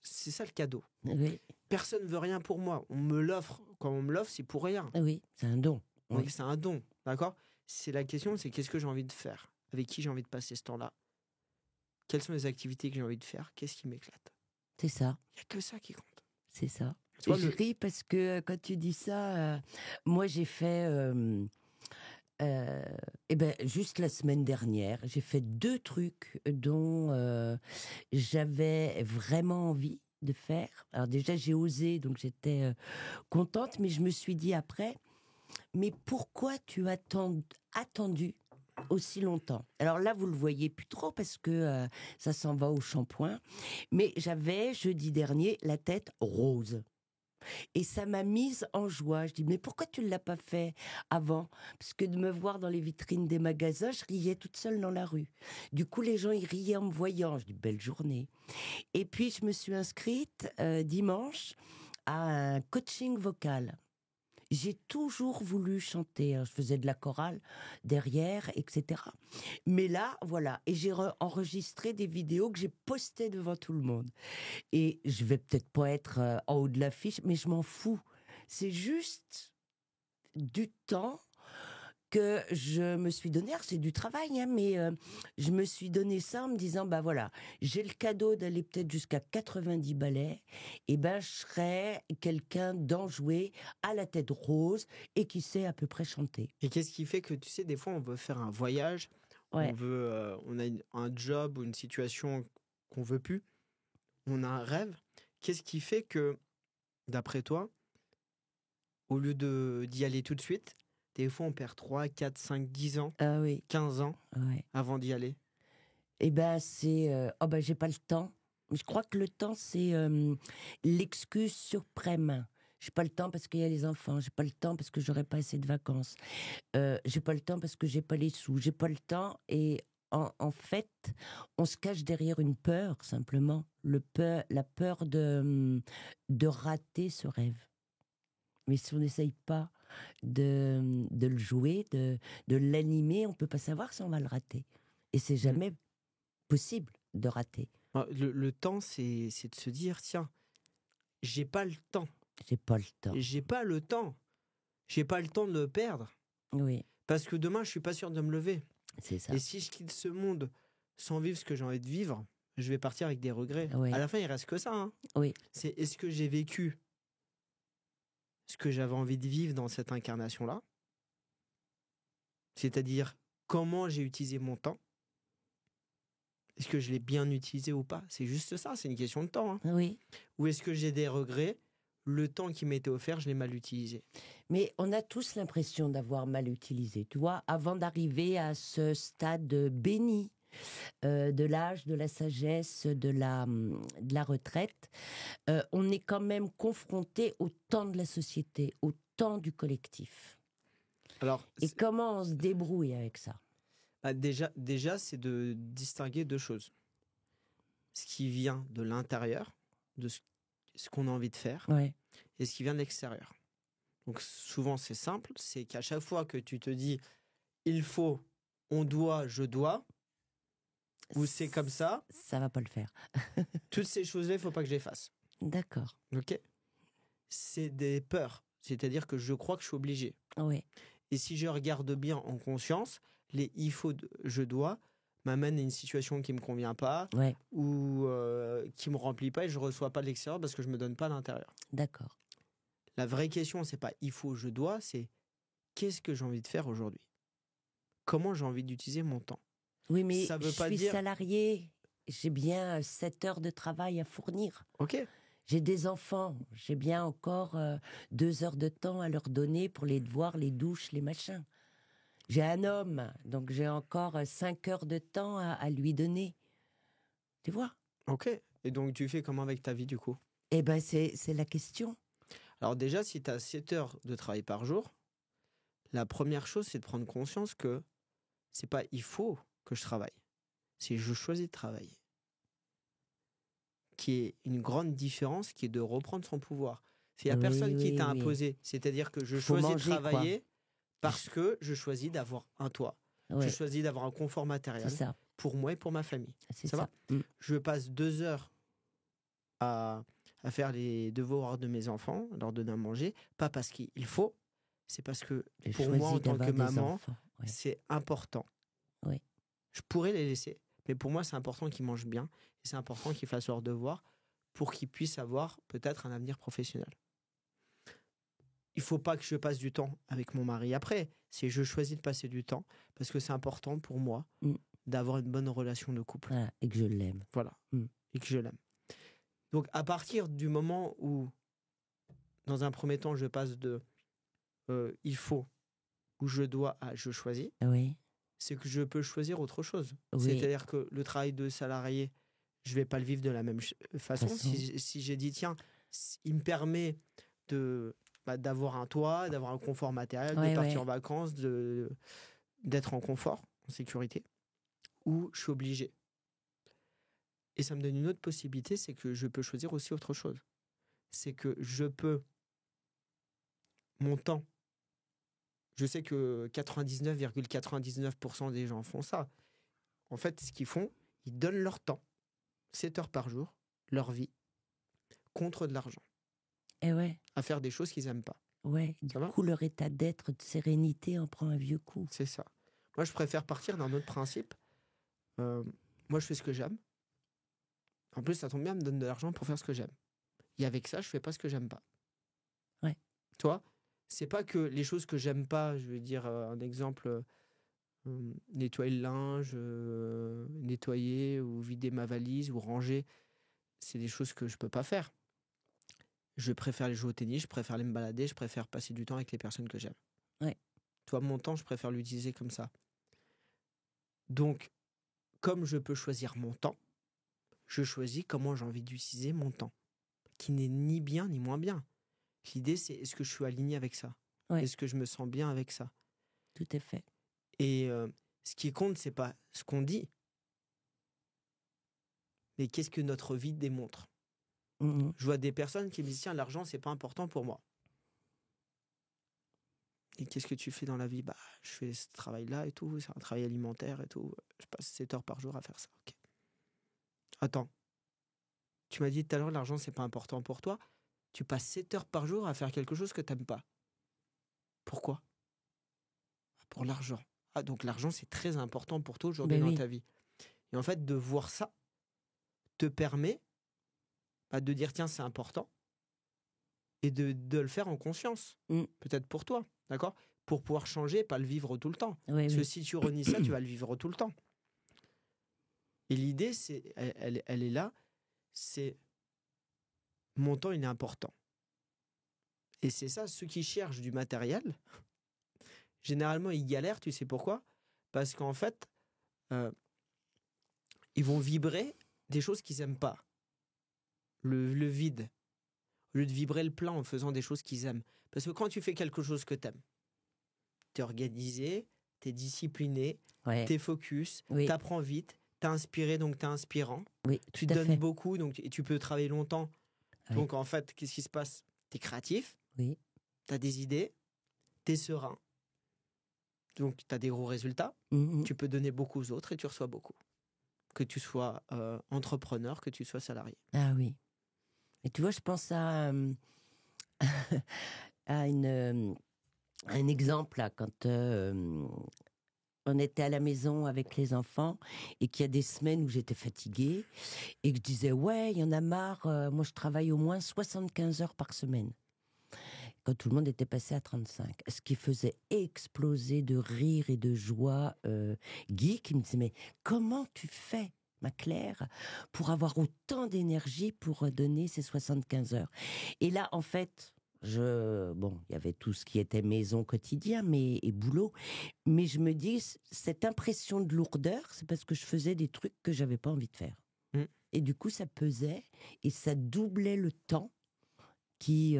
C'est ça le cadeau. Oui, Personne ne veut rien pour moi. On me l'offre. Quand on me l'offre, c'est pour rien. oui, c'est un don. Donc Oui. c'est un don. D'accord? C'est la question, c'est qu'est-ce que j'ai envie de faire? Avec qui j'ai envie de passer ce temps-là? Quelles sont les activités que j'ai envie de faire? Qu'est-ce qui m'éclate? C'est ça, Il n'y a que ça qui compte. c'est ça. Tu vois, Je ris parce que quand tu dis ça, moi j'ai fait, juste la semaine dernière, j'ai fait 2 trucs dont j'avais vraiment envie de faire. Alors déjà j'ai osé, donc j'étais contente, mais je me suis dit après, mais pourquoi tu as attendu aussi longtemps? Alors là, vous le voyez plus trop parce que ça s'en va au shampoing, mais j'avais jeudi dernier la tête rose. Et ça m'a mise en joie. Je dis, mais pourquoi tu ne l'as pas fait avant? Parce que de me voir dans les vitrines des magasins, je riais toute seule dans la rue. Du coup, les gens, ils riaient en me voyant. Je dis, belle journée. Et puis, je me suis inscrite dimanche à un coaching vocal. J'ai toujours voulu chanter. Je faisais de la chorale derrière, etc. Mais là, voilà. Et j'ai enregistré des vidéos que j'ai postées devant tout le monde. Et je vais peut-être pas être en haut de l'affiche, mais je m'en fous. C'est juste du temps que je me suis donné. Alors, c'est du travail, hein, mais je me suis donné ça en me disant, bah voilà, j'ai le cadeau d'aller peut-être jusqu'à 90 ballets, et ben je serai quelqu'un d'enjoué, à la tête rose, et qui sait à peu près chanter. Et qu'est-ce qui fait que, tu sais, des fois, on veut faire un voyage, Ouais, on a un job ou une situation qu'on veut plus, on a un rêve. Qu'est-ce qui fait que, d'après toi, au lieu d'y aller tout de suite, des fois, on perd 3, 4, 5, 10 ans, ah oui, 15 ans ouais. avant d'y aller? Et ben c'est, oh ben j'ai pas le temps. Je crois que le temps c'est l'excuse suprême. J'ai pas le temps parce qu'il y a les enfants. J'ai pas le temps parce que j'aurai pas assez de vacances. J'ai pas le temps parce que j'ai pas les sous. J'ai pas le temps et en fait, on se cache derrière une peur simplement. La peur de rater ce rêve. Mais si on n'essaye pas de le jouer, de l'animer, on peut pas savoir si on va le rater. Et c'est jamais possible de rater. Le temps, c'est de se dire, tiens, j'ai pas le temps. J'ai pas le temps. J'ai pas le temps. J'ai pas le temps de le perdre. Oui, Parce que demain, je suis pas sûr de me lever. c'est ça. Et si je quitte ce monde sans vivre ce que j'ai envie de vivre, je vais partir avec des regrets. Oui. À la fin, il reste que ça. Hein. Oui, C'est est-ce que j'ai vécu ce que j'avais envie de vivre dans cette incarnation-là? C'est-à-dire, comment j'ai utilisé mon temps? Est-ce que je l'ai bien utilisé ou pas? C'est juste ça, c'est une question de temps. Hein. oui, Ou est-ce que j'ai des regrets? le temps qui m'était offert, je l'ai mal utilisé. Mais on a tous l'impression d'avoir mal utilisé, tu vois, avant d'arriver à ce stade béni de l'âge, de la sagesse, de la retraite. On est quand même confronté au temps de la société, au temps du collectif. Alors, Et comment on se débrouille avec ça? déjà, c'est de distinguer deux choses. Ce qui vient de l'intérieur, de ce qu'on a envie de faire, Ouais. et ce qui vient de l'extérieur. Donc souvent, c'est simple, c'est qu'à chaque fois que tu te dis « il faut »,« on doit »,« je dois », ou « c'est comme ça Ça va pas le faire. », toutes ces choses-là, il ne faut pas que je les fasse. D'accord. Ok ? C'est des peurs, c'est-à-dire que je crois que je suis obligé. Oui. Et si je regarde bien en conscience, les « il faut »,« je dois » m'amènent à une situation qui ne me convient pas Ouais. ou qui ne me remplit pas et je ne reçois pas de l'extérieur parce que je ne me donne pas à l'intérieur. D'accord. La vraie question, c'est pas « il faut »,« je dois », c'est « qu'est-ce que j'ai envie de faire aujourd'hui ? Comment j'ai envie d'utiliser mon temps ?» Oui, mais Ça veut je pas suis dire- salarié. J'ai bien 7 heures de travail à fournir. Ok, J'ai des enfants. J'ai bien encore 2 heures de temps à leur donner pour les devoirs, les douches, les machins. J'ai un homme, donc j'ai encore 5 heures de temps à lui donner. Tu vois? ok. Et donc tu fais comment avec ta vie du coup ? Eh ben, c'est la question. Alors déjà, si tu as 7 heures de travail par jour, la première chose, c'est de prendre conscience que c'est pas « il faut » que je travaille, c'est « je choisis de travailler ». Qui est une grande différence, qui est de reprendre son pouvoir. Il n'y a Oui, personne qui oui, t'a oui. imposé. C'est-à-dire que je Faut choisis manger, de quoi. travailler parce que je choisis d'avoir un toit. Je Ouais, choisis d'avoir un confort c'est matériel ça. pour moi et pour ma famille. C'est Ça ça. va ? Je passe 2 heures à faire les devoirs de mes enfants, leur donner à manger, pas parce qu'il faut, c'est parce que J'ai pour moi, en choisi tant que d'avoir des maman, enfants. Ouais. c'est important. Oui. Je pourrais les laisser, mais pour moi, c'est important qu'ils mangent bien et c'est important qu'ils fassent leurs devoirs pour qu'ils puissent avoir peut-être un avenir professionnel. Il ne faut pas que je passe du temps avec mon mari après. C'est je choisis de passer du temps parce que c'est important pour moi Mm. d'avoir une bonne relation de couple. Voilà, et que je l'aime. Voilà. Mm. Et que je l'aime. Donc, à partir du moment où, dans un premier temps, je passe de il faut ou je dois à je choisis, Oui, c'est que je peux choisir autre chose. oui. C'est-à-dire que le travail de salarié, je ne vais pas le vivre de la même façon. Si j'ai dit, tiens, il me permet d'avoir un toit, d'avoir un confort matériel, Ouais, de partir ouais. en vacances, d'être en confort, en sécurité, ou je suis obligé. Et ça me donne une autre possibilité, c'est que je peux choisir aussi autre chose. C'est que je peux, mon temps, je sais que 99,99% des gens font ça. En fait, ce qu'ils font, ils donnent leur temps, 7 heures par jour, leur vie, contre de l'argent, Et ouais, à faire des choses qu'ils n'aiment pas. ouais. Du Ça va ? coup, leur état d'être, de sérénité en prend un vieux coup. C'est ça. Moi, je préfère partir d'un autre principe. Moi, je fais ce que j'aime. En plus, ça tombe bien, me donne de l'argent pour faire ce que j'aime. Et avec ça, je fais pas ce que j'aime pas. Ouais. Toi, c'est pas que les choses que j'aime pas, je veux dire un exemple, nettoyer le linge, nettoyer ou vider ma valise ou ranger, c'est des choses que je peux pas faire. Je préfère aller jouer au tennis, je préfère aller me balader, je préfère passer du temps avec les personnes que j'aime. Ouais. Toi, mon temps, je préfère l'utiliser comme ça. Donc, comme je peux choisir mon temps, je choisis comment j'ai envie d'utiliser mon temps, qui n'est ni bien ni moins bien. L'idée, c'est est-ce que je suis aligné avec ça ? Ouais. Est-ce que je me sens bien avec ça ? Tout est fait. Et ce qui compte, c'est pas ce qu'on dit, mais qu'est-ce que notre vie démontre. Mhm. Je vois des personnes qui me disent tiens, l'argent, c'est pas important pour moi. Et qu'est-ce que tu fais dans la vie ? Bah, je fais ce travail-là et tout, c'est un travail alimentaire et tout. Je passe 7 heures par jour à faire ça. Ok. Attends. Tu m'as dit tout à l'heure, l'argent, c'est pas important pour toi. Tu passes 7 heures par jour à faire quelque chose que t'aimes pas. Pourquoi ? Pour l'argent. Ah, donc l'argent, c'est très important pour toi aujourd'hui Ben dans oui. ta vie. Et en fait, de voir ça te permet de dire tiens, c'est important et de le faire en conscience. Mm. Peut-être pour toi, d'accord ? Pour pouvoir changer et pas le vivre tout le temps. Oui, Parce que oui. si tu renies ça, tu vas le vivre tout le temps. Et l'idée, elle est là, c'est mon temps, il est important. Et c'est ça, ceux qui cherchent du matériel, généralement, ils galèrent, tu sais pourquoi? Parce qu'en fait, euh, ils vont vibrer des choses qu'ils n'aiment pas. Le vide. Au lieu de vibrer le plein en faisant des choses qu'ils aiment. Parce que quand tu fais quelque chose que tu aimes, tu es organisé, tu es discipliné, Ouais. tu es focus, Oui. tu apprends vite, tu es inspiré, donc tu es inspirant. Oui, Tu tout à donnes fait. beaucoup, donc et tu peux travailler longtemps. Oui. Donc en fait, qu'est-ce qui se passe? Tu es créatif, Oui. tu as des idées, tu es serein. Donc tu as des gros résultats, Mhm. tu peux donner beaucoup aux autres et tu reçois beaucoup. Que tu sois entrepreneur, que tu sois salarié. Ah oui. Et tu vois, je pense à un exemple, là, quand on était à la maison avec les enfants et qu'il y a des semaines où j'étais fatiguée et que je disais, ouais, il y en a marre, moi je travaille au moins 75 heures par semaine. Quand tout le monde était passé à 35. Ce qui faisait exploser de rire et de joie Guy, qui me disait, mais comment tu fais, ma Claire, pour avoir autant d'énergie pour donner ces 75 heures? Et là, en fait, bon, il y avait tout ce qui était maison quotidien et boulot, mais je me dis, cette impression de lourdeur, c'est parce que je faisais des trucs que j'avais pas envie de faire. Mm. Et du coup, ça pesait et ça doublait le temps qui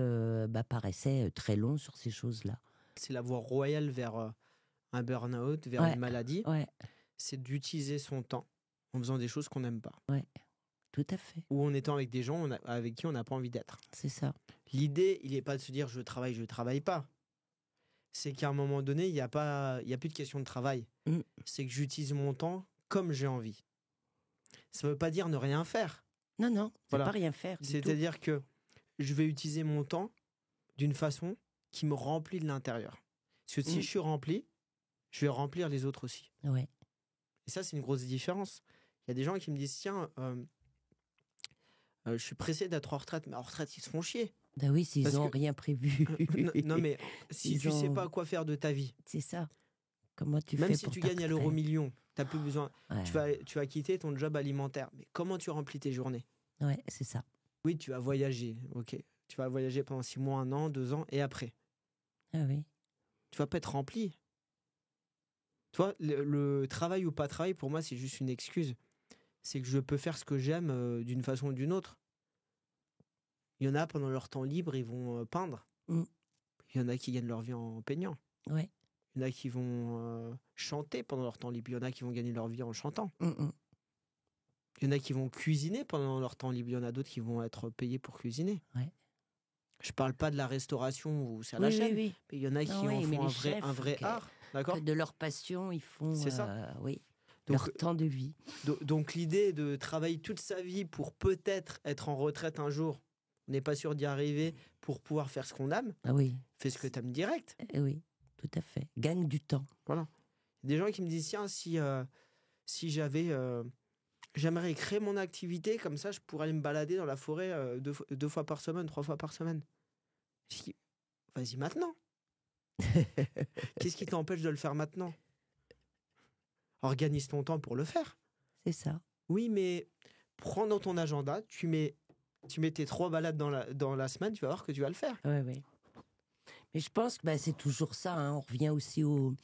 paraissait très long sur ces choses-là. C'est la voie royale vers un burn-out, vers Ouais, une maladie. ouais, C'est d'utiliser son temps en faisant des choses qu'on n'aime pas. ouais, tout à fait, Ou en étant avec des gens avec qui on n'a pas envie d'être. c'est ça. L'idée, il n'est pas de se dire je travaille pas. C'est qu'à un moment donné, il n'y a plus de question de travail. Mm. C'est que j'utilise mon temps comme j'ai envie. Ça ne veut pas dire ne rien faire. Non, non, c'est Voilà. pas rien faire du tout. C'est-à-dire que je vais utiliser mon temps d'une façon qui me remplit de l'intérieur. Parce que si je suis rempli, je vais remplir les autres aussi. Ouais. Et ça, c'est une grosse différence. Il y a des gens qui me disent tiens, je suis pressé d'être en retraite. Mais en retraite, ils se font chier. Ben oui, s'ils Parce n'ont que- rien prévu. non, mais si Ils tu sais ont- pas quoi faire de ta vie, C'est ça. Comment tu même fais si pour tu ta gagnes à l'euro retraite? million, t'as plus besoin. Ouais, Tu vas quitter ton job alimentaire. Mais comment tu remplis tes journées? ouais, c'est ça. Oui, tu vas voyager. Ok. Tu vas voyager pendant 6 mois, 1 an, 2 ans, et après, Ah oui. tu vas pas être rempli. Tu vois, le travail ou pas travail, pour moi, c'est juste une excuse. C'est que je peux faire ce que j'aime d'une façon ou d'une autre. Il y en a, pendant leur temps libre, ils vont peindre. Mm. Il y en a qui gagnent leur vie en peignant. Ouais. Il y en a qui vont chanter pendant leur temps libre. Il y en a qui vont gagner leur vie en chantant. Mm. Il y en a qui vont cuisiner pendant leur temps libre. Il y en a d'autres qui vont être payés pour cuisiner. Ouais. Je parle pas de la restauration où c'est à la Oui, chaîne. oui, Mais il y en a qui Non, en oui, mais font les chefs, un vrai ok. art. D'accord. Que de leur passion, ils font C'est ça. oui, Donc, leur temps de vie. donc l'idée de travailler toute sa vie pour peut-être être en retraite un jour, on n'est pas sûr d'y arriver, pour pouvoir faire ce qu'on aime, Ah oui. fais ce que tu aimes direct. Oui, tout à fait. Gagne du temps. Voilà. Il y a des gens qui me disent tiens, si j'avais. J'aimerais créer mon activité, comme ça je pourrais aller me balader dans la forêt 2 fois par semaine, 3 fois par semaine. Je dis, vas-y maintenant. Qu'est-ce qui t'empêche de le faire maintenant? Organise ton temps pour le faire. C'est ça. Oui, mais prends dans ton agenda, tu mets tes 3 balades dans la semaine, tu vas voir que tu vas le faire. Oui, oui. Mais je pense que c'est toujours ça. Hein. On revient aussi au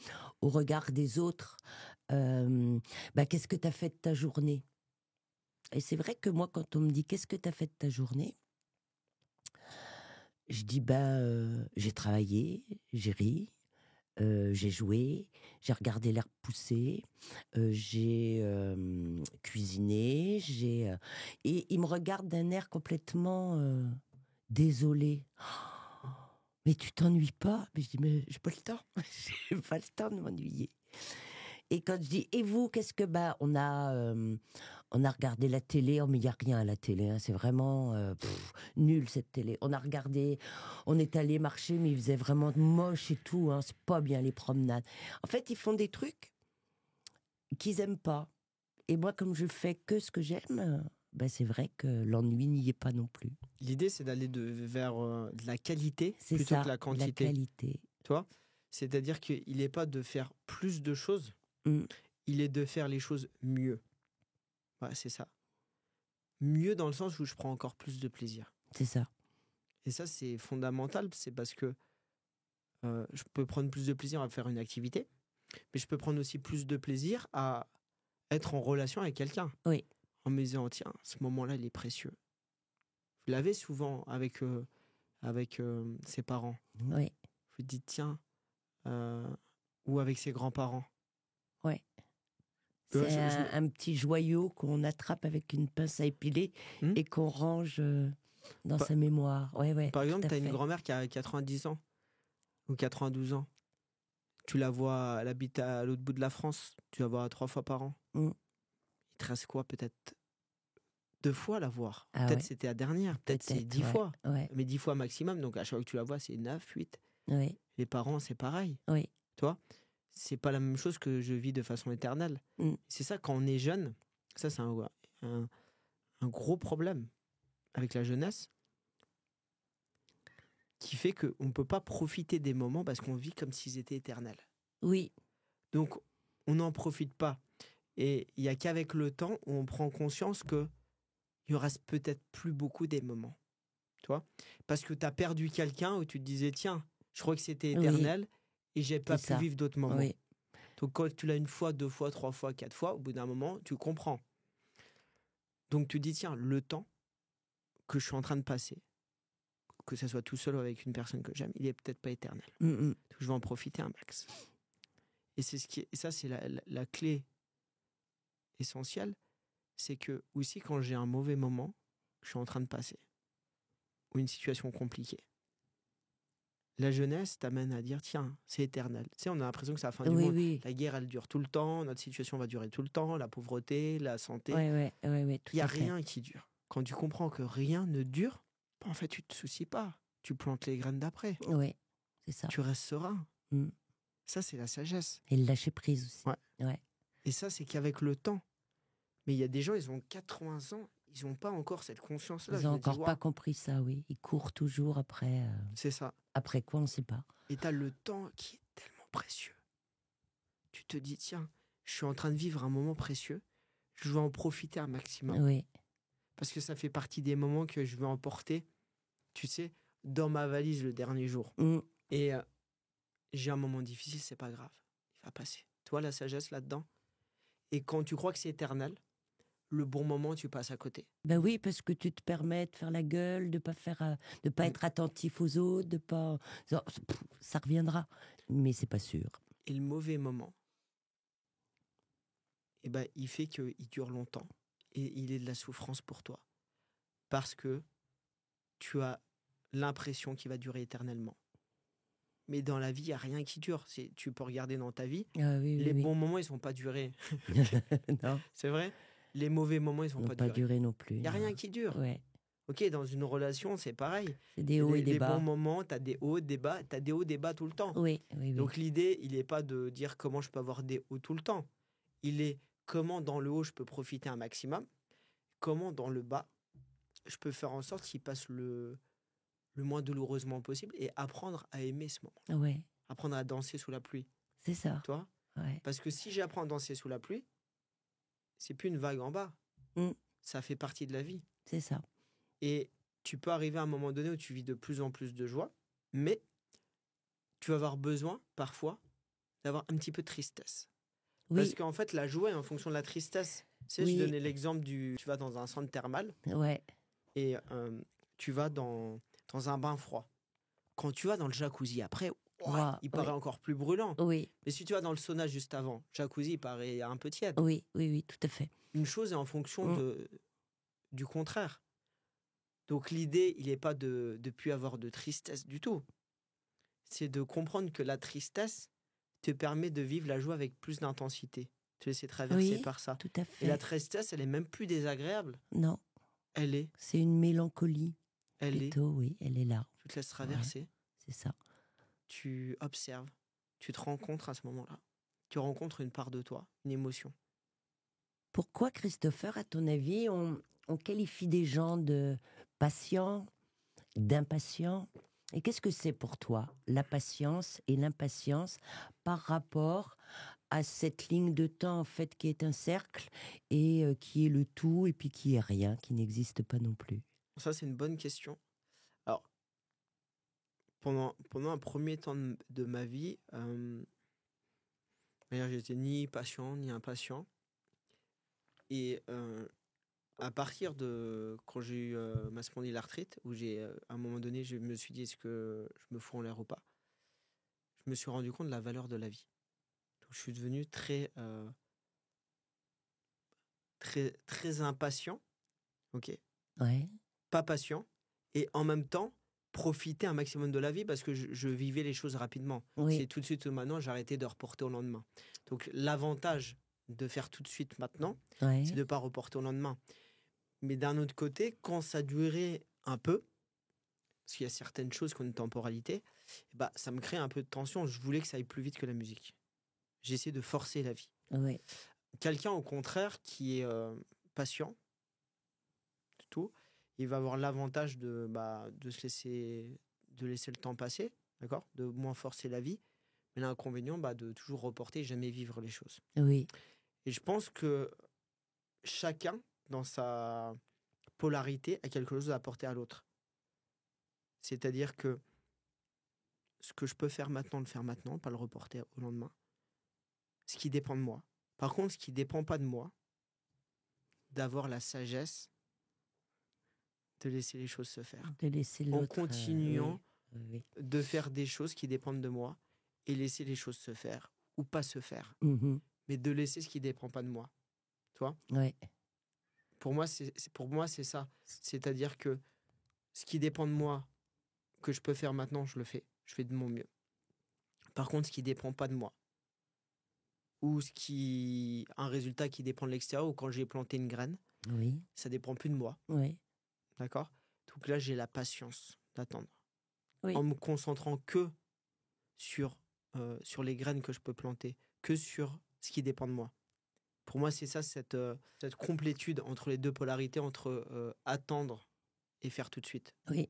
regard des autres. Qu'est-ce que tu as fait de ta journée? Et c'est vrai que moi, quand on me dit qu'est-ce que tu as fait de ta journée, je dis j'ai travaillé, j'ai ri, j'ai joué, j'ai regardé l'herbe pousser, j'ai cuisiné, et il me regarde d'un air complètement désolé. Mais tu t'ennuies pas? Mais je dis, mais j'ai pas le temps. J'ai pas le temps de m'ennuyer. Et quand je dis, et vous, qu'est-ce que on a regardé la télé, mais il n'y a rien à la télé, hein, c'est vraiment nul cette télé. On a regardé, on est allé marcher, mais il faisait vraiment moche et tout, hein, c'est pas bien les promenades. En fait, ils font des trucs qu'ils aiment pas. Et moi, comme je fais que ce que j'aime, c'est vrai que l'ennui n'y est pas non plus. L'idée, c'est d'aller vers de la qualité C'est plutôt ça, que la quantité. la qualité. Tu vois? C'est-à-dire qu'il n'est pas de faire plus de choses, il est de faire les choses mieux. Ouais, c'est ça. Mieux dans le sens où je prends encore plus de plaisir. C'est ça. Et ça, c'est fondamental. C'est parce que je peux prendre plus de plaisir à faire une activité, mais je peux prendre aussi plus de plaisir à être en relation avec quelqu'un. Oui. En me disant, tiens, ce moment-là, il est précieux. Vous l'avez souvent avec ses parents. Oui. Vous dites, tiens, ou avec ses grands-parents. Ouais. Ouais, C'est un petit joyau qu'on attrape avec une pince à épiler et qu'on range dans sa mémoire. Ouais, Par exemple, tu tu as une grand-mère qui a 90 ans ou 92 ans. Tu la vois, elle habite à l'autre bout de la France. Tu la vois 3 fois par an. Il te reste quoi? Peut-être 2 fois la voir. Ah peut-être ouais. c'était la dernière. Peut-être c'est 10 fois. Ouais. Mais 10 fois maximum. Donc à chaque fois que tu la vois, c'est 9, 8. Oui. Les parents, c'est pareil. Oui. Tu vois, c'est pas la même chose que je vis de façon éternelle. C'est ça, quand on est jeune, ça c'est un gros problème avec la jeunesse qui fait qu'on ne peut pas profiter des moments parce qu'on vit comme s'ils étaient éternels. Oui. Donc on n'en profite pas. Et il n'y a qu'avec le temps où on prend conscience qu'il ne reste peut-être plus beaucoup des moments. Tu vois, parce que tu as perdu quelqu'un où tu te disais, tiens, je crois que c'était éternel et j'ai pas pu vivre d'autres moments. Oui. Donc quand tu l'as 1 fois, 2 fois, 3 fois, 4 fois, au bout d'un moment, tu comprends. Donc tu dis, tiens, le temps que je suis en train de passer, que ce soit tout seul ou avec une personne que j'aime, il est peut-être pas éternel. Donc je vais en profiter un max. Et ça, c'est la clé essentielle, c'est que aussi quand j'ai un mauvais moment que je suis en train de passer, ou une situation compliquée, la jeunesse t'amène à dire, tiens, c'est éternel. Tu sais, on a l'impression que c'est la fin du monde. La guerre, elle dure tout le temps, notre situation va durer tout le temps, la pauvreté, la santé. Il n'y a rien qui dure. Quand tu comprends que rien ne dure, en fait, tu ne te soucies pas. Tu plantes les graines d'après. Oui, c'est ça. Tu restes serein. Ça, c'est la sagesse. Et le lâcher prise aussi. Ouais. Et ça, c'est qu'avec le temps. Mais il y a des gens, ils ont 80 ans, ils n'ont pas encore cette conscience-là. Ils n'ont encore pas compris ça, oui. Ils courent toujours après. C'est ça. Après quoi, on ne sait pas. Et tu as le temps qui est tellement précieux. Tu te dis, tiens, je suis en train de vivre un moment précieux. Je vais en profiter un maximum. Oui. Parce que ça fait partie des moments que je vais emporter, tu sais, dans ma valise le dernier jour. Et j'ai un moment difficile, c'est pas grave. Il va passer. Toi, la sagesse là-dedans. Et quand tu crois que c'est éternel, le bon moment, tu passes à côté. Ben oui, parce que tu te permets de faire la gueule, de pas être attentif aux autres, de pas. Ça reviendra, mais c'est pas sûr. Et le mauvais moment, il fait qu'il dure longtemps et il est de la souffrance pour toi, parce que tu as l'impression qu'il va durer éternellement. Mais dans la vie, il n'y a rien qui dure. Tu peux regarder dans ta vie, les bons moments, ils ne sont pas durés. Non. C'est vrai. Les mauvais moments, ils ne sont pas durés non plus. Il n'y a rien qui dure. Ouais. Ok, dans une relation, c'est pareil. C'est des hauts et des bas. Les bons moments, tu as des hauts, des bas. Tu as des hauts, des bas tout le temps. Oui. Donc l'idée, il n'est pas de dire comment je peux avoir des hauts tout le temps. Il est comment dans le haut, je peux profiter un maximum. Comment dans le bas, je peux faire en sorte qu'il passe le moins douloureusement possible et apprendre à aimer ce moment. Ouais. Apprendre à danser sous la pluie. C'est ça. Toi. Ouais. Parce que si j'apprends à danser sous la pluie, c'est plus une vague en bas. Ça fait partie de la vie. C'est ça. Et tu peux arriver à un moment donné où tu vis de plus en plus de joie, mais tu vas avoir besoin, parfois, d'avoir un petit peu de tristesse. Oui. Parce qu'en fait, la joie est en fonction de la tristesse. Tu sais, je donnais l'exemple tu vas dans un centre thermal et tu vas dans un bain froid. Quand tu vas dans le jacuzzi après, il paraît encore plus brûlant. Oui. Mais si tu vas dans le sauna juste avant, jacuzzi, il paraît un peu tiède. Oui, tout à fait. Une chose est en fonction du contraire. Donc l'idée, il n'est pas de plus avoir de tristesse du tout. C'est de comprendre que la tristesse te permet de vivre la joie avec plus d'intensité. Te laisser traverser par ça. Tout à fait. Et la tristesse, elle est même plus désagréable. Non. C'est une mélancolie. Oui, elle est là. Tu te laisses traverser. Ouais, c'est ça. Tu observes. Tu te rencontres à ce moment-là. Tu rencontres une part de toi, une émotion. Pourquoi, Christopher, à ton avis, on qualifie des gens de patients, d'impatients? Et qu'est-ce que c'est pour toi, la patience et l'impatience par rapport à cette ligne de temps, en fait, qui est un cercle et qui est le tout et puis qui est rien, qui n'existe pas non plus? Ça, c'est une bonne question. Alors, pendant un premier temps de ma vie, d'ailleurs, j'étais ni patient ni impatient. Et à partir de quand j'ai eu ma spondylarthrite, où à un moment donné, je me suis dit, est-ce que je me fous en l'air ou pas? Je me suis rendu compte de la valeur de la vie. Donc, je suis devenu très impatient, ok, Ouais. pas patient, et en même temps profiter un maximum de la vie parce que je vivais les choses rapidement. Oui. C'est tout de suite maintenant, j'arrêtais de reporter au lendemain. Donc l'avantage de faire tout de suite maintenant, Ouais. c'est de ne pas reporter au lendemain. Mais d'un autre côté, quand ça durait un peu, parce qu'il y a certaines choses qui ont une temporalité, bah, ça me crée un peu de tension. Je voulais que ça aille plus vite que la musique. J'essaie de forcer la vie. Oui. Quelqu'un, au contraire, qui est patient, tout, il va avoir l'avantage de laisser le temps passer, d'accord, de moins forcer la vie, mais l'inconvénient, de toujours reporter et jamais vivre les choses. Oui. Et je pense que chacun, dans sa polarité, a quelque chose à apporter à l'autre. C'est-à-dire que ce que je peux faire maintenant, le faire maintenant, pas le reporter au lendemain. Ce qui dépend de moi. Par contre, ce qui dépend pas de moi, d'avoir la sagesse de laisser les choses se faire. De laisser En l'autre. continuant Oui. de faire des choses qui dépendent de moi et laisser les choses se faire ou pas se faire. Mhm. Mais de laisser ce qui dépend pas de moi. Tu vois ? Ouais. Pour moi, c'est ça. C'est-à-dire que ce qui dépend de moi, que je peux faire maintenant, je le fais. Je fais de mon mieux. Par contre, ce qui dépend pas de moi, ou un résultat qui dépend de l'extérieur, ou quand j'ai planté une graine, Oui. ça dépend plus de moi. Oui. D'accord ? Donc là, j'ai la patience d'attendre. Oui. En me concentrant que sur les graines que je peux planter, que sur ce qui dépend de moi. Pour moi, c'est ça, cette complétude entre les deux polarités, entre attendre et faire tout de suite. Oui.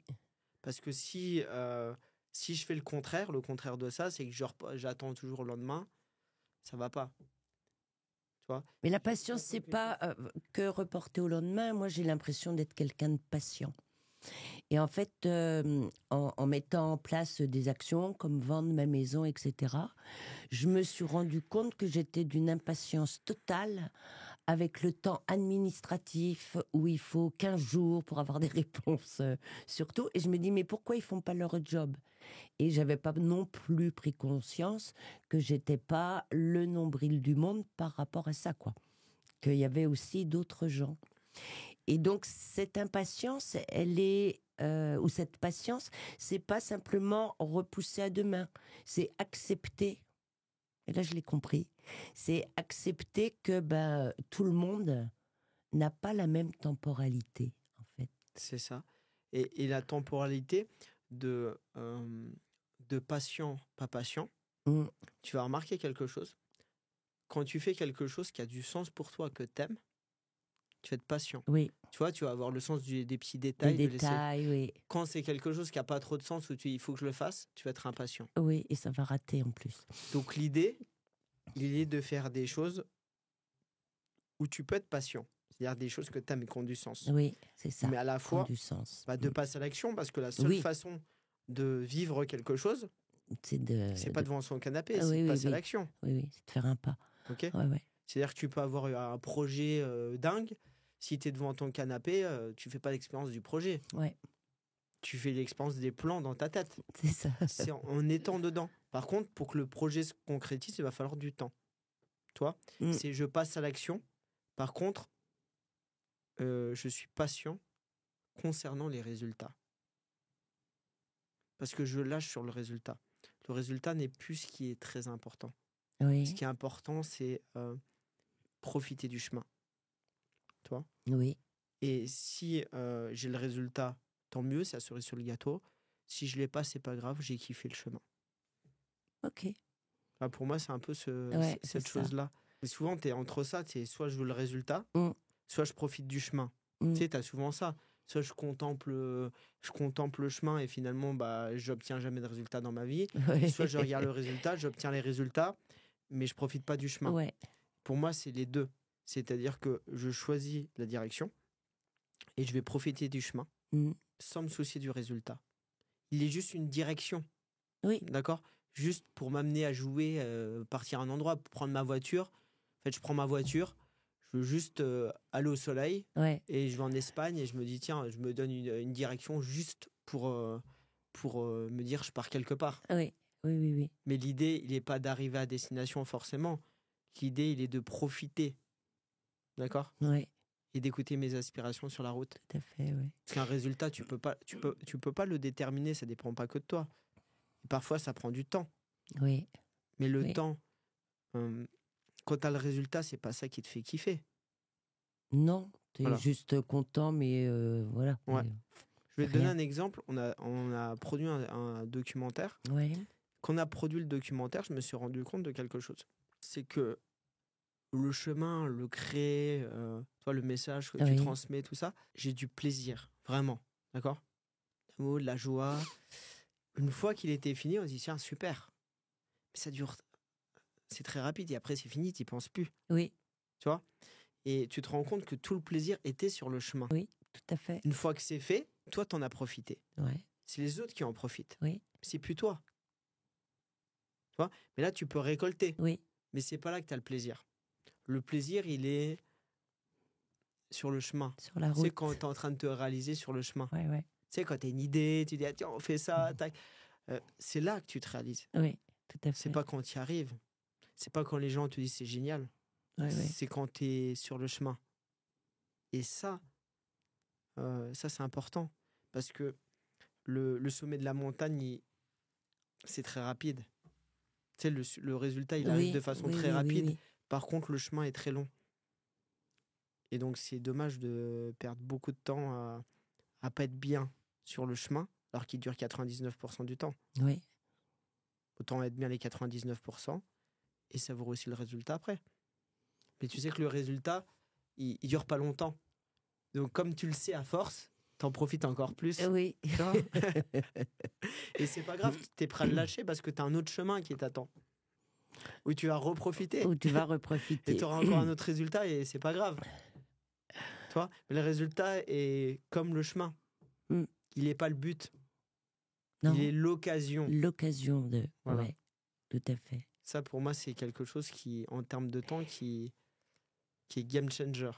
Parce que si je fais le contraire de ça, c'est que j'attends toujours le lendemain, ça va pas. Tu vois ? Mais la patience, c'est pas que reporter au lendemain. Moi, j'ai l'impression d'être quelqu'un de patient. Et en fait, en mettant en place des actions comme vendre ma maison, etc., je me suis rendu compte que j'étais d'une impatience totale avec le temps administratif où il faut 15 jours pour avoir des réponses, surtout. Et je me dis, mais pourquoi ils font pas leur job ? Et j'avais pas non plus pris conscience que j'étais pas le nombril du monde par rapport à ça, quoi. Qu'il y avait aussi d'autres gens. Et donc, cette impatience, ou cette patience, c'est pas simplement repousser à demain, c'est accepter. Et là, je l'ai compris. C'est accepter que tout le monde n'a pas la même temporalité, en fait. C'est ça. Et la temporalité de patient, pas patient, tu vas remarquer quelque chose. Quand tu fais quelque chose qui a du sens pour toi, que t'aimes, tu vas être patient. Oui. Tu vois, tu vas avoir le sens des petits détails. Des détails, oui. Quand c'est quelque chose qui n'a pas trop de sens, où il faut que je le fasse, tu vas être impatient. Oui, et ça va rater en plus. Donc l'idée de faire des choses où tu peux être patient. C'est-à-dire des choses que tu aimes et qui ont du sens. Oui, c'est ça. Mais à la fois, du sens. De passer à l'action, parce que la seule façon de vivre quelque chose, c'est pas devant son canapé, c'est de passer à l'action. Oui, c'est de faire un pas. Okay ? Ouais. C'est-à-dire que tu peux avoir un projet dingue, si tu es devant ton canapé, tu fais pas l'expérience du projet. Ouais. Tu fais l'expérience des plans dans ta tête. C'est ça. C'est en étant dedans. Par contre, pour que le projet se concrétise, il va falloir du temps. Toi, c'est je passe à l'action. Par contre, je suis patient concernant les résultats. Parce que je lâche sur le résultat. Le résultat n'est plus ce qui est très important. Oui. Ce qui est important, c'est profiter du chemin. Tu vois ? Oui. Et si j'ai le résultat, tant mieux, c'est la cerise sur le gâteau. Si je ne l'ai pas, c'est pas grave, j'ai kiffé le chemin. Ok. Pour moi, c'est un peu cette chose-là. Et souvent, tu es entre ça, soit je veux le résultat, soit je profite du chemin. Tu sais, tu as souvent ça. Soit je contemple le chemin et finalement, j'obtiens jamais de résultat dans ma vie. Ouais. Soit je regarde le résultat, j'obtiens les résultats, mais je profite pas du chemin. Ouais. Pour moi, c'est les deux. C'est-à-dire que je choisis la direction et je vais profiter du chemin sans me soucier du résultat. il est juste une direction. Oui. D'accord? Juste pour m'amener à jouer, partir à un endroit, prendre ma voiture. En fait, je prends ma voiture, je veux juste aller au soleil Ouais. et je vais en Espagne et je me dis, tiens, je me donne une direction juste pour me dire je pars quelque part. Oui. Oui, oui, oui. Mais l'idée, il n'est pas d'arriver à destination forcément. L'idée, il est de profiter. D'accord? Oui, Et d'écouter mes aspirations sur la route. tout à fait, oui. Parce qu'un résultat, tu peux pas le déterminer, ça dépend pas que de toi. Et parfois, ça prend du temps. Oui. Mais le Oui. temps, quand tu as le résultat, c'est pas ça qui te fait kiffer. Non, tu es Voilà. juste content, mais voilà. Ouais. Mais, Je vais te donner rien. un exemple. On a produit un documentaire. ouais. Quand on a produit le documentaire, je me suis rendu compte de quelque chose. C'est que le chemin, le créer, toi, le message que tu Oui. transmets, tout ça, j'ai du plaisir, vraiment. D'accord? L'amour, de la joie. Une fois qu'il était fini, on se dit, tiens, super. Mais ça dure, c'est très rapide et après, c'est fini, tu n'y penses plus. Oui, Tu vois? Et tu te rends compte que tout le plaisir était sur le chemin. oui, tout à fait. Une fois que c'est fait, toi, t'en as profité. Ouais. C'est les autres qui en profitent. Oui, C'est plus toi. Tu vois? Mais là, tu peux récolter. oui, Mais c'est pas là que tu as le plaisir. Le plaisir, il est sur le chemin. sur la C'est route. quand tu es en train de te réaliser sur le chemin. Ouais, ouais. Tu sais, quand tu as une idée, tu dis, ah, tiens, on fait ça, tac. C'est là que tu te réalises. Oui, tout à fait. C'est pas quand tu y arrives. C'est pas quand les gens te disent c'est génial. Ouais, ouais. C'est quand tu es sur le chemin. Et ça, c'est important. Parce que le sommet de la montagne, c'est très rapide. Tu sais, le résultat, il arrive Oui, de façon oui, très oui, rapide. oui, Par contre, le chemin est très long. Et donc, c'est dommage de perdre beaucoup de temps à pas être bien sur le chemin, alors qu'il dure 99% du temps. oui. Oui. Autant être bien les 99% et savourer aussi le résultat après. Mais tu sais que le résultat, il dure pas longtemps. Donc, comme tu le sais à force, t'en profites encore plus. Oui. Tu vois. Et c'est pas grave, t'es prêt à le lâcher parce que t'as un autre chemin qui t'attend. Où tu vas reprofiter. Où tu vas Et reprofiter. tu auras encore un autre résultat et c'est pas grave. Tu vois. Mais le résultat est comme le chemin. Mm. Il n'est pas le but. Non, Il est l'occasion. l'occasion de. Voilà. Ouais, tout à fait. Ça, pour moi, c'est quelque chose qui, en termes de temps, qui est game changer.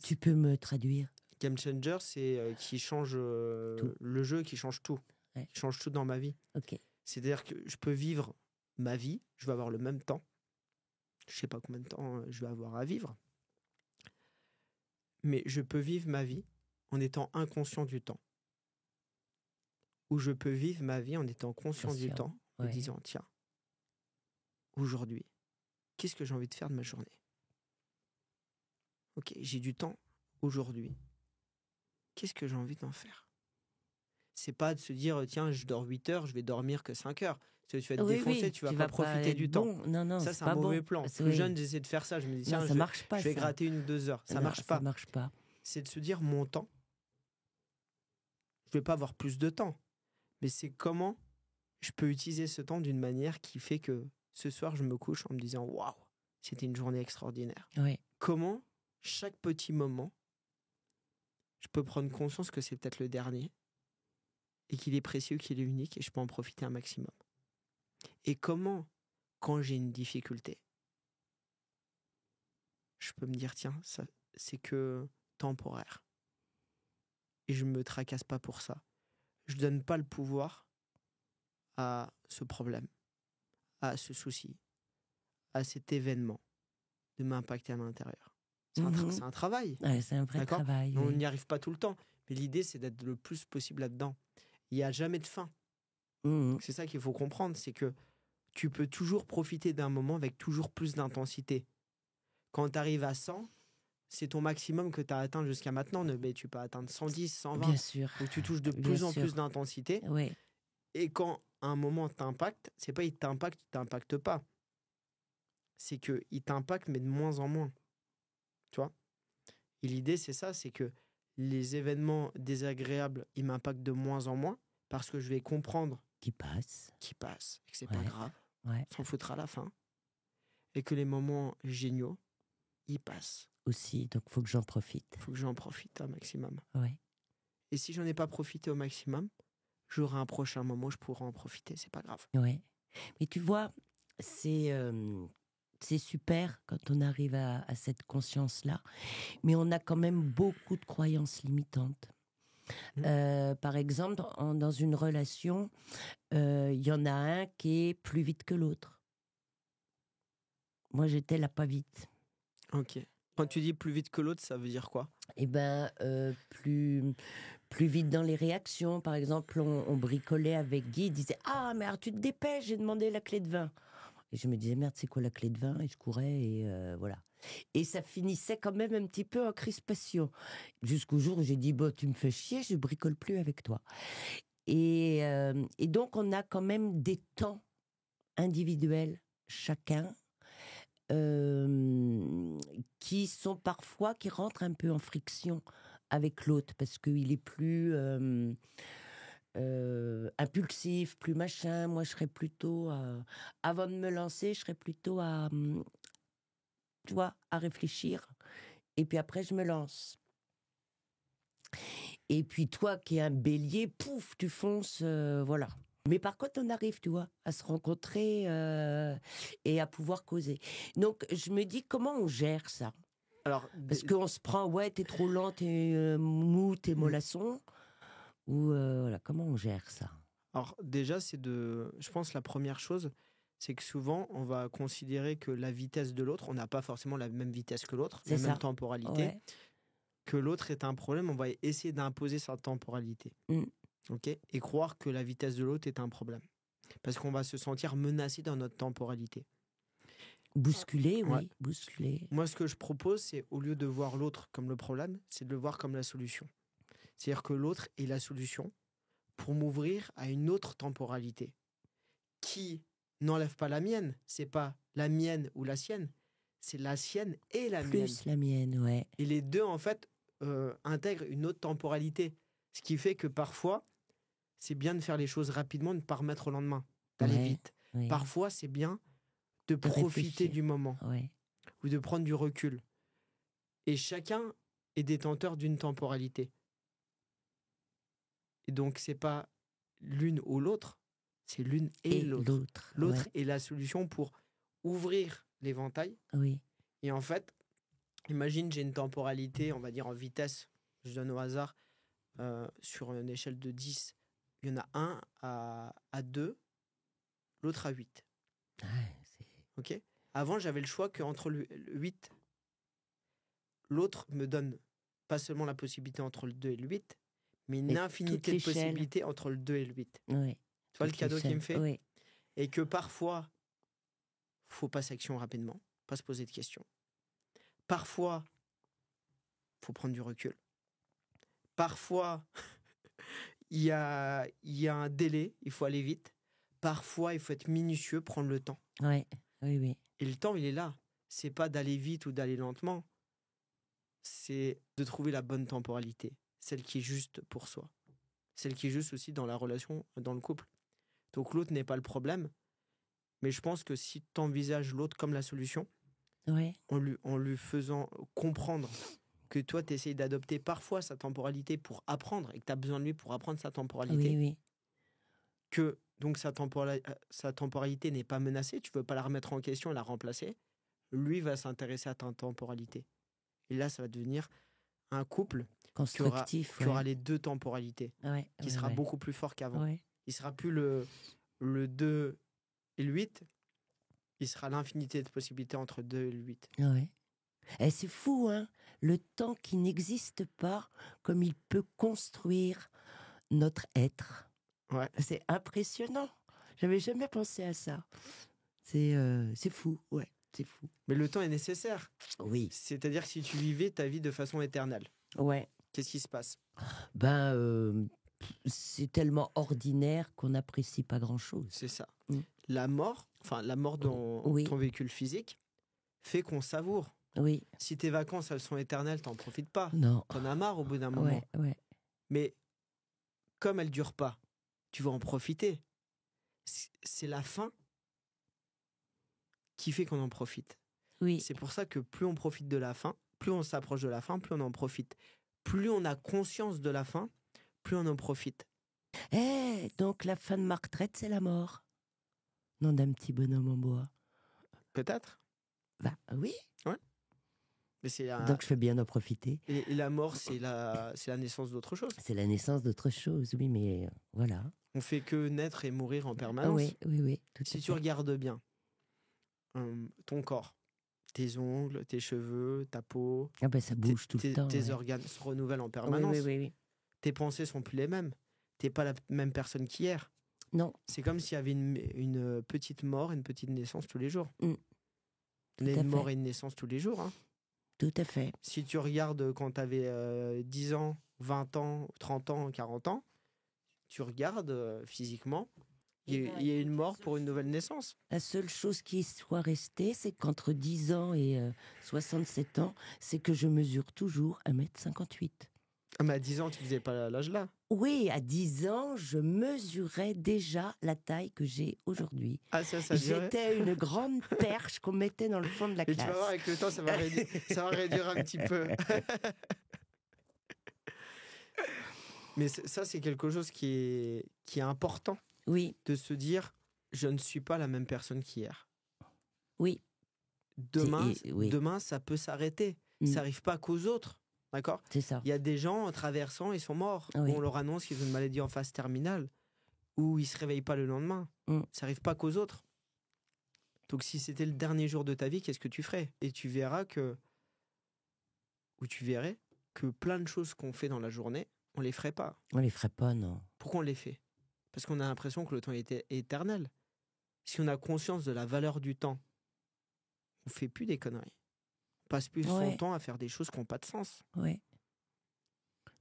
Tu peux me traduire? Game changer, c'est qui change Tout. le jeu, qui change tout. Ouais. Qui change tout dans ma vie. Ok. C'est-à-dire que je peux vivre ma vie, je vais avoir le même temps. Je sais pas combien de temps je vais avoir à vivre. Mais je peux vivre ma vie en étant inconscient du temps. Ou je peux vivre ma vie en étant conscient du temps, en Ouais. disant, tiens, aujourd'hui, qu'est-ce que j'ai envie de faire de ma journée? Ok, j'ai du temps aujourd'hui. Qu'est-ce que j'ai envie d'en faire? C'est pas de se dire, tiens, je dors 8 heures, je vais dormir que 5 heures. Tu vas être Oui, défoncé, oui, tu vas pas profiter être du temps. bon. Non, non, Ça, c'est un pas mauvais bon. plan. Parce Plus oui. jeune, j'essaie de faire ça. Je me dis, Non, tiens, ça marche pas. je vais ça. gratter 1 ou 2 heures. Ça Non, marche pas. Ça marche pas. C'est de se dire, mon temps, je vais pas avoir plus de temps. Mais c'est comment je peux utiliser ce temps d'une manière qui fait que ce soir, je me couche en me disant, waouh, c'était une journée extraordinaire. Oui. Comment, chaque petit moment, je peux prendre conscience que c'est peut-être le dernier et qu'il est précieux, qu'il est unique et je peux en profiter un maximum. Et comment, quand j'ai une difficulté, je peux me dire, tiens, ça, c'est que temporaire. Et je ne me tracasse pas pour ça. Je ne donne pas le pouvoir à ce problème, à ce souci, à cet événement de m'impacter à l'intérieur. C'est un travail. Ouais, c'est un vrai D'accord. travail. On Oui. n'y arrive pas tout le temps. Mais l'idée, c'est d'être le plus possible là-dedans. Il n'y a jamais de fin. Mhm. C'est ça qu'il faut comprendre, c'est que tu peux toujours profiter d'un moment avec toujours plus d'intensité. Quand tu arrives à 100, c'est ton maximum que tu as atteint jusqu'à maintenant. Mais tu peux atteindre 110, 120. Bien sûr. Donc tu touches de Bien plus en sûr. plus d'intensité. Oui. Et quand un moment t'impacte, c'est pas il t'impacte pas. C'est qu'il t'impacte, mais de moins en moins. Tu vois? Et l'idée, c'est ça, c'est que les événements désagréables, ils m'impactent de moins en moins parce que je vais comprendre Qui passe. qu'ils passent et que c'est pas Ouais. grave. Ouais. On s'en foutra à la fin. Et que les moments géniaux, ils passent. Aussi. Donc, faut que j'en profite. Il faut que j'en profite un maximum. Ouais. Et si j'en ai pas profité au maximum, j'aurai un prochain moment où je pourrai en profiter, c'est pas grave. Ouais. Mais tu vois, c'est super quand on arrive à cette conscience-là, mais on a quand même beaucoup de croyances limitantes. Par exemple, dans une relation, il y en a un qui est plus vite que l'autre. Moi, j'étais la pas vite. Ok. Quand tu dis plus vite que l'autre, ça veut dire quoi? Eh ben, plus vite dans les réactions. Par exemple, on bricolait avec Guy, il disait « Ah, mais alors tu te dépêches, j'ai demandé la clé de vin. » Et je me disais « Merde, c'est quoi la clé de vin ?» Et je courais et voilà. Et ça finissait quand même un petit peu en crispation. Jusqu'au jour où j'ai dit « Bon, tu me fais chier, je bricole plus avec toi. » Et donc, on a quand même des temps individuels, chacun, qui sont parfois, qui rentrent un peu en friction avec l'autre, parce qu'il est plus impulsif, plus machin. Moi, je serais plutôt, avant de me lancer, je serais plutôt tu vois, à réfléchir. Et puis après, je me lance. Et puis toi, qui es un bélier, pouf, tu fonces, voilà. Mais par contre, on arrive, tu vois, à se rencontrer et à pouvoir causer. Donc, je me dis, comment on gère ça? Alors, Parce qu'on se prend, ouais, t'es trop lent, t'es mou, t'es mollasson. Ou, voilà, comment on gère ça? alors déjà, je pense la première chose, c'est que souvent, on va considérer que la vitesse de l'autre, on n'a pas forcément la même vitesse que l'autre, la C'est même ça. temporalité, Ouais. que l'autre est un problème, on va essayer d'imposer sa temporalité. Mm. Ok, et croire que la vitesse de l'autre est un problème. Parce qu'on va se sentir menacé dans notre temporalité. Bousculer, Ouais. oui, bousculer. Moi, ce que je propose, c'est au lieu de voir l'autre comme le problème, c'est de le voir comme la solution. C'est-à-dire que l'autre est la solution pour m'ouvrir à une autre temporalité qui n'enlève pas la mienne. C'est pas la mienne ou la sienne, c'est la sienne et la mienne. Plus la mienne, ouais. Et les deux, en fait, intègrent une autre temporalité. Ce qui fait que parfois, c'est bien de faire les choses rapidement, de ne pas remettre au lendemain, d'aller Ouais, vite. ouais. Parfois, c'est bien de profiter réfléchir. du moment Ouais. ou de prendre du recul. Et chacun est détenteur d'une temporalité. Et donc, c'est pas l'une ou l'autre, c'est l'une et l'autre. L'autre ouais. est la solution pour ouvrir l'éventail. Oui. Et en fait, imagine, j'ai une temporalité, on va dire en vitesse, je donne au hasard, sur une échelle de 10, il y en a un à 2, l'autre à 8. Ah, Ok. Avant, j'avais le choix qu'entre le 8, l'autre me donne pas seulement la possibilité entre le 2 et le 8, mais une infinité de possibilités entre le 2 et le 8. Oui. Tu vois le cadeau qu'il me fait? Oui. Et que parfois, faut passer à action rapidement, pas se poser de questions. Parfois, faut prendre du recul. Parfois, il y a un délai, il faut aller vite. Parfois, il faut être minutieux, prendre le temps. Ouais. Oui, oui. Et le temps, il est là. C'est pas d'aller vite ou d'aller lentement. C'est de trouver la bonne temporalité, celle qui est juste pour soi. Celle qui est juste aussi dans la relation, dans le couple. Donc l'autre n'est pas le problème, mais je pense que si tu envisages l'autre comme la solution, Ouais. en lui faisant comprendre que toi, tu essayes d'adopter parfois sa temporalité pour apprendre et que tu as besoin de lui pour apprendre sa temporalité, Oui, oui. que donc sa temporalité n'est pas menacée, tu veux pas la remettre en question et la remplacer, lui va s'intéresser à ta temporalité. Et là, ça va devenir un couple Constructif, qui aura les deux temporalités, ouais, qui sera beaucoup plus fort qu'avant. Ouais. Il sera plus le 2 et le 8, il sera l'infinité de possibilités entre 2 et le 8. Ouais. Et c'est fou, hein, le temps qui n'existe pas, comme il peut construire notre être. Ouais. C'est impressionnant. J'avais jamais pensé à ça. C'est fou, ouais, c'est fou. Mais le temps est nécessaire. Oui. C'est-à-dire que si tu vivais ta vie de façon éternelle, Ouais. qu'est-ce qui se passe? Ben, c'est tellement ordinaire qu'on n'apprécie pas grand-chose. C'est ça. Mm. La mort dans Oui. ton véhicule physique, fait qu'on savoure. Oui. Si tes vacances, elles sont éternelles, t'en profites pas. Non. T'en as marre au bout d'un moment. Ouais, ouais. Mais comme elles durent pas, tu vas en profiter. C'est la fin qui fait qu'on en profite. Oui. C'est pour ça que plus on profite de la fin, plus on s'approche de la fin, plus on en profite. Plus on a conscience de la fin, plus on en profite. Donc la fin de ma retraite, c'est la mort. Nom d'un petit bonhomme en bois. Peut-être. Bah oui. Ouais. Mais c'est Donc je fais bien d'en profiter. Et la mort, c'est la naissance d'autre chose. C'est la naissance d'autre chose, oui, mais voilà. On fait que naître et mourir en Ah permanence. oui, tout Si à tu fait. regardes bien ton corps, tes ongles, tes cheveux, ta peau, Ah ben ça bouge tout le temps. tes ouais. organes se renouvellent en Oui, permanence. oui. Tes pensées sont plus les mêmes. T'es pas la même personne qu'hier. Non, C'est comme s'il y avait une petite mort et une petite naissance tous les jours. Mm. Il y a Tout à une mort fait. et une naissance tous les jours. Hein. tout à fait. Si tu regardes quand tu avais 10 ans, 20 ans, 30 ans, 40 ans, tu regardes physiquement, il y a une mort pour une nouvelle naissance. La seule chose qui soit restée, c'est qu'entre 10 ans et 67 ans, c'est que je mesure toujours 1,58 m. Ah, mais à 10 ans, tu faisais pas l'âge là. Oui, à 10 ans, je mesurais déjà la taille que j'ai aujourd'hui. Ah, ça durait. J'étais une grande perche qu'on mettait dans le fond de la Et tu vas voir, classe. avec le temps, ça va réduire un petit peu. Mais ça, c'est quelque chose qui est important Oui, de se dire, je ne suis pas la même personne qu'hier. oui. Oui. Demain, ça peut s'arrêter. Mm. Ça n'arrive pas qu'aux autres. D'accord ? C'est ça. Il y a des gens en traversant, ils sont morts. Oui. On leur annonce qu'ils ont une maladie en phase terminale ou ils ne se réveillent pas le lendemain. Ça n'arrive pas qu'aux autres. Donc si c'était le dernier jour de ta vie, qu'est-ce que tu ferais ? Et tu verrais que plein de choses qu'on fait dans la journée, on les ferait pas. On les ferait pas, non. Pourquoi on les fait ? Parce qu'on a l'impression que le temps est éternel. Si on a conscience de la valeur du temps, on fait plus des conneries. On passe plus son temps à faire des choses qui n'ont pas de sens. Oui.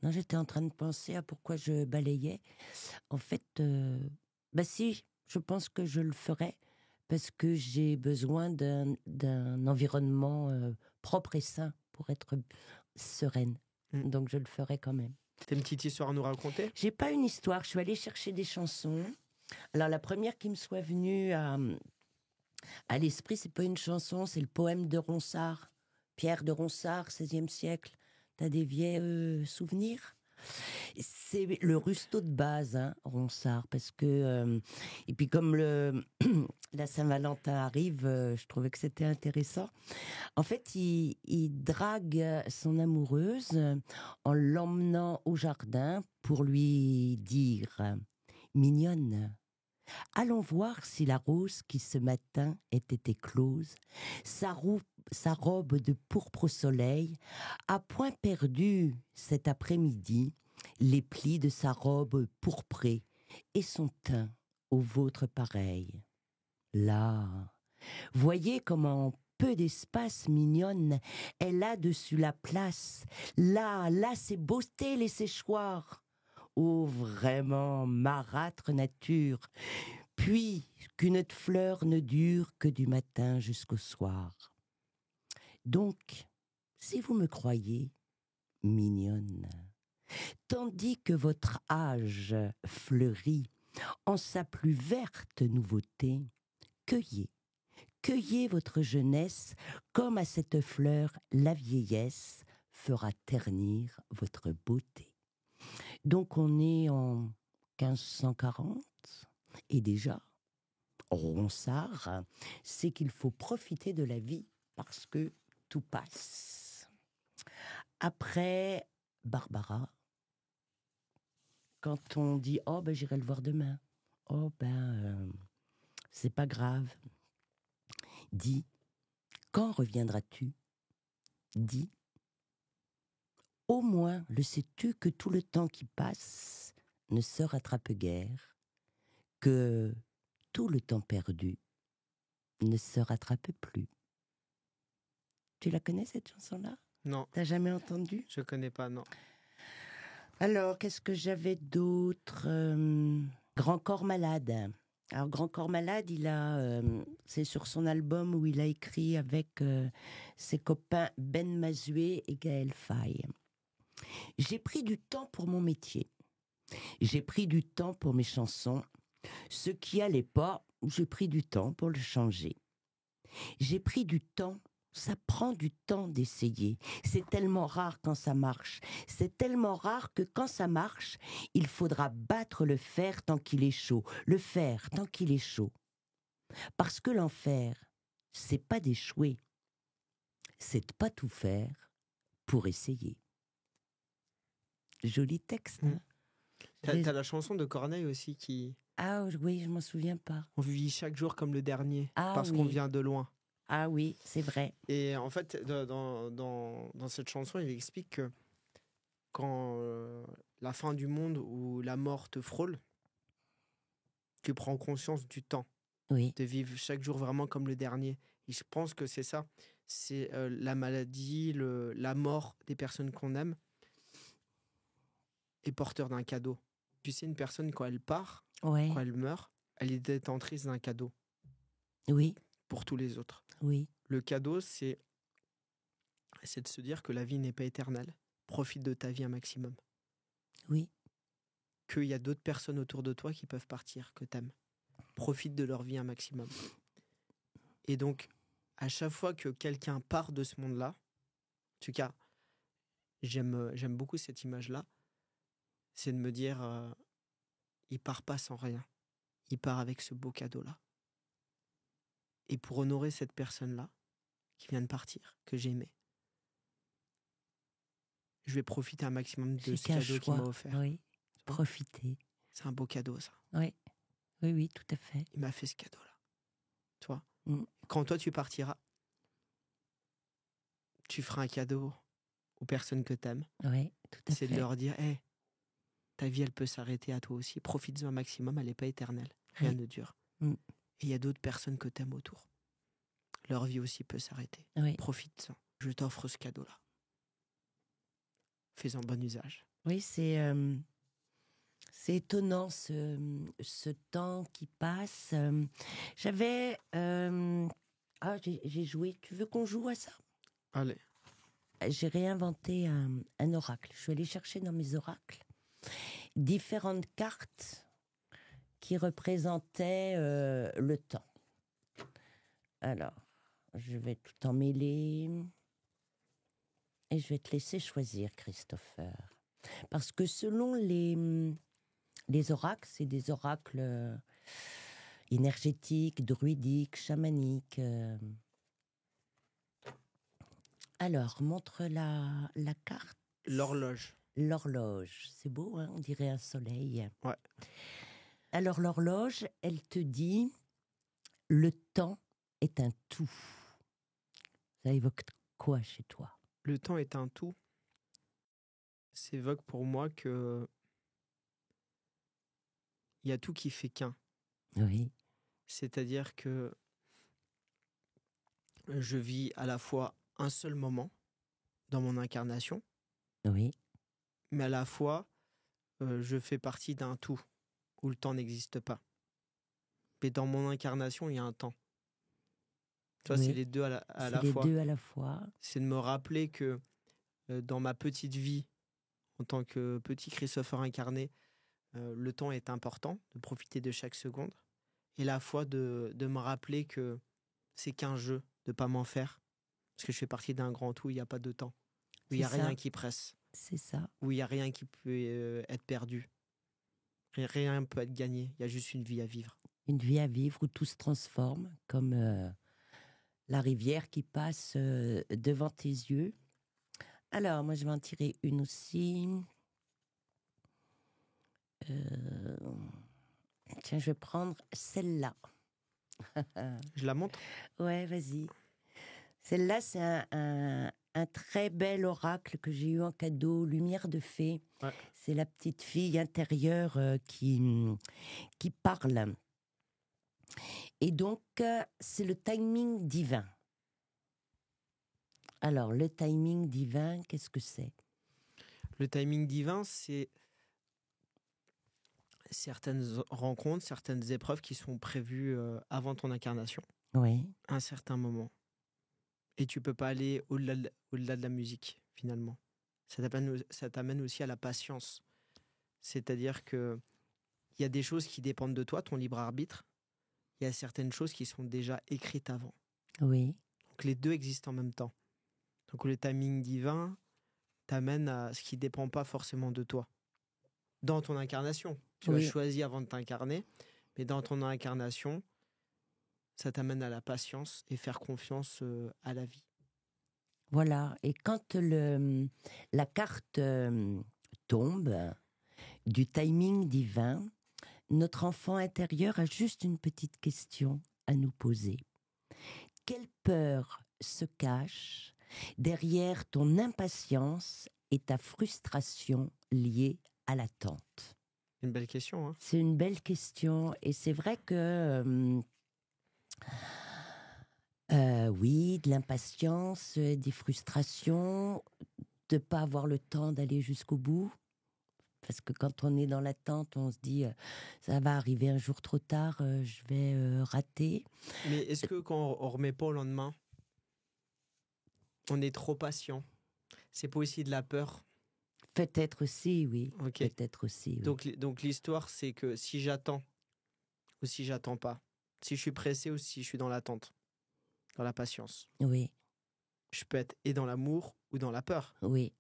Non, j'étais en train de penser à pourquoi je balayais. En fait, si, je pense que je le ferais parce que j'ai besoin d'un environnement propre et sain pour être sereine. Donc je le ferais quand même. T'as une petite histoire à nous raconter ? J'ai pas une histoire, je suis allée chercher des chansons. Alors la première qui me soit venue à l'esprit, c'est pas une chanson, c'est le poème de Ronsard. Pierre de Ronsard, XVIe siècle. T'as des vieux souvenirs ? C'est le rustaud de base, hein, Ronsard, parce que... et puis comme la Saint-Valentin arrive, je trouvais que c'était intéressant. En fait, il drague son amoureuse en l'emmenant au jardin pour lui dire « Mignonne, allons voir si la rose qui ce matin était éclose, sa robe de pourpre au soleil, a point perdu cet après-midi les plis de sa robe pourprée et son teint au vôtre pareil. Là, voyez comment en peu d'espace, mignonne, elle a dessus la place. Là, ses beautés, les séchoirs. Oh, vraiment, marâtre nature. Puis qu'une fleur ne dure que du matin jusqu'au soir. Donc, si vous me croyez, mignonne, tandis que votre âge fleurit en sa plus verte nouveauté, cueillez votre jeunesse comme à cette fleur la vieillesse fera ternir votre beauté. Donc on est en 1540 et déjà, Ronsard, c'est qu'il faut profiter de la vie parce que tout passe. Après, Barbara, quand on dit « Oh, ben j'irai le voir demain », « Oh, ben, c'est pas grave », dis « Quand reviendras-tu » dis « Au moins le sais-tu que tout le temps qui passe ne se rattrape guère, que tout le temps perdu ne se rattrape plus. » Tu la connais cette chanson-là ? Non. T'as jamais entendu ? Je connais pas, non. Alors, qu'est-ce que j'avais d'autre ? Grand Corps Malade. Alors, Grand Corps Malade, c'est sur son album où il a écrit avec ses copains Ben Mazué et Gaël Faye. J'ai pris du temps pour mon métier. J'ai pris du temps pour mes chansons. Ce qui allait pas, j'ai pris du temps pour le changer. J'ai pris du temps Ça prend du temps d'essayer. C'est tellement rare quand ça marche. C'est tellement rare que quand ça marche, il faudra battre le fer tant qu'il est chaud. Le fer tant qu'il est chaud. Parce que l'enfer, c'est pas d'échouer, c'est de pas tout faire pour essayer. Joli texte, hein? T'as la chanson de Corneille aussi qui... Ah oui, je m'en souviens pas. On vit chaque jour comme le dernier, Ah parce oui. qu'on vient de loin. Ah oui, c'est vrai. Et en fait, dans cette chanson, il explique que quand la fin du monde ou la mort te frôle, tu prends conscience du temps, Oui, de vivre chaque jour vraiment comme le dernier. Et je pense que c'est ça. C'est la maladie, la mort des personnes qu'on aime est porteur d'un cadeau. Tu sais, une personne, quand elle part, ouais, quand elle meurt, elle est détentrice d'un cadeau oui, pour tous les autres. oui, Le cadeau, c'est de se dire que la vie n'est pas éternelle. Profite de ta vie un maximum. oui, Qu'il y a d'autres personnes autour de toi qui peuvent partir, que t'aimes. Profite de leur vie un maximum. Et donc, à chaque fois que quelqu'un part de ce monde-là, en tout cas, j'aime beaucoup cette image-là, c'est de me dire, il part pas sans rien. Il part avec ce beau cadeau-là. Et pour honorer cette personne-là, qui vient de partir, que j'aimais, je vais profiter un maximum de j'ai ce qu'un cadeau qu'il m'a choix. offert. Oui, profiter. C'est un beau cadeau, ça. Oui, oui, oui, tout à fait. Il m'a fait ce cadeau-là. Toi, Mm. quand toi tu partiras, tu feras un cadeau aux personnes que t'aimes. Oui, tout à C'est de fait. leur dire, hey, ta vie, elle peut s'arrêter à toi aussi. Profites-en un maximum, elle n'est pas éternelle. Rien Oui. ne dure. Mm. Et il y a d'autres personnes que t'aimes autour. Leur vie aussi peut s'arrêter. Oui, Profite-en. Je t'offre ce cadeau-là. Fais-en bon usage. oui, c'est étonnant ce temps qui passe. J'avais j'ai joué. Tu veux qu'on joue à ça? Allez. J'ai réinventé un oracle. Je suis allée chercher dans mes oracles différentes cartes qui représentaient le temps. Alors, je vais tout emmêler et je vais te laisser choisir, Christopher. Parce que selon les oracles, c'est des oracles énergétiques, druidiques, chamaniques. Alors, montre la carte. L'horloge. L'horloge. C'est beau, hein, on dirait un soleil. Ouais. Alors, l'horloge, elle te dit, le temps est un tout. Ça évoque quoi chez toi? Le temps est un tout. Ça évoque pour moi que il y a tout qui fait qu'un. Oui, C'est-à-dire que je vis à la fois un seul moment dans mon incarnation, oui, mais à la fois, je fais partie d'un tout où le temps n'existe pas. Mais dans mon incarnation, il y a un temps. Tu vois, oui. c'est les deux à C'est la les fois. deux à la fois. C'est de me rappeler que dans ma petite vie, en tant que petit Christopher incarné, le temps est important, de profiter de chaque seconde. Et la fois de me rappeler que c'est qu'un jeu, de pas m'en faire. Parce que je fais partie d'un grand tout, il n'y a pas de temps. Où il n'y a C'est ça. rien qui presse. C'est ça. Où il n'y a rien qui peut être perdu. Rien ne peut être gagné. Il y a juste une vie à vivre. Une vie à vivre où tout se transforme, comme la rivière qui passe devant tes yeux. Alors, moi, je vais en tirer une aussi. Tiens, je vais prendre celle-là. Je la montre. Ouais, vas-y. Celle-là, c'est un très bel oracle que j'ai eu en cadeau, Lumière de Fée. Ouais. C'est la petite fille intérieure qui parle. Et donc, c'est le timing divin. Alors, le timing divin, qu'est-ce que c'est? Le timing divin, c'est certaines rencontres, certaines épreuves qui sont prévues avant ton incarnation, Oui, à un certain moment. Et tu peux pas aller au-delà de la musique, finalement. Ça t'amène aussi à la patience. C'est-à-dire que il y a des choses qui dépendent de toi, ton libre arbitre. Il y a certaines choses qui sont déjà écrites avant. oui, Donc les deux existent en même temps. Donc le timing divin t'amène à ce qui ne dépend pas forcément de toi. Dans ton incarnation. Tu as choisi avant de t'incarner, mais dans ton incarnation, ça t'amène à la patience et faire confiance à la vie. Voilà. Et quand la carte tombe du timing divin, notre enfant intérieur a juste une petite question à nous poser. Quelle peur se cache derrière ton impatience et ta frustration liée à l'attente? Une belle question. Hein. C'est une belle question. Et c'est vrai que, oui, de l'impatience, des frustrations, de ne pas avoir le temps d'aller jusqu'au bout. Parce que quand on est dans l'attente, on se dit ça va arriver un jour trop tard, je vais rater. Mais est-ce que quand on remet pas au lendemain, on est trop patient? C'est pas aussi de la peur? Peut-être aussi, oui. Okay. Peut-être aussi, oui. Donc l'histoire, c'est que si j'attends ou si j'attends pas, si je suis pressé ou si je suis dans l'attente, dans la patience, oui, je peux être et dans l'amour ou dans la peur. Oui.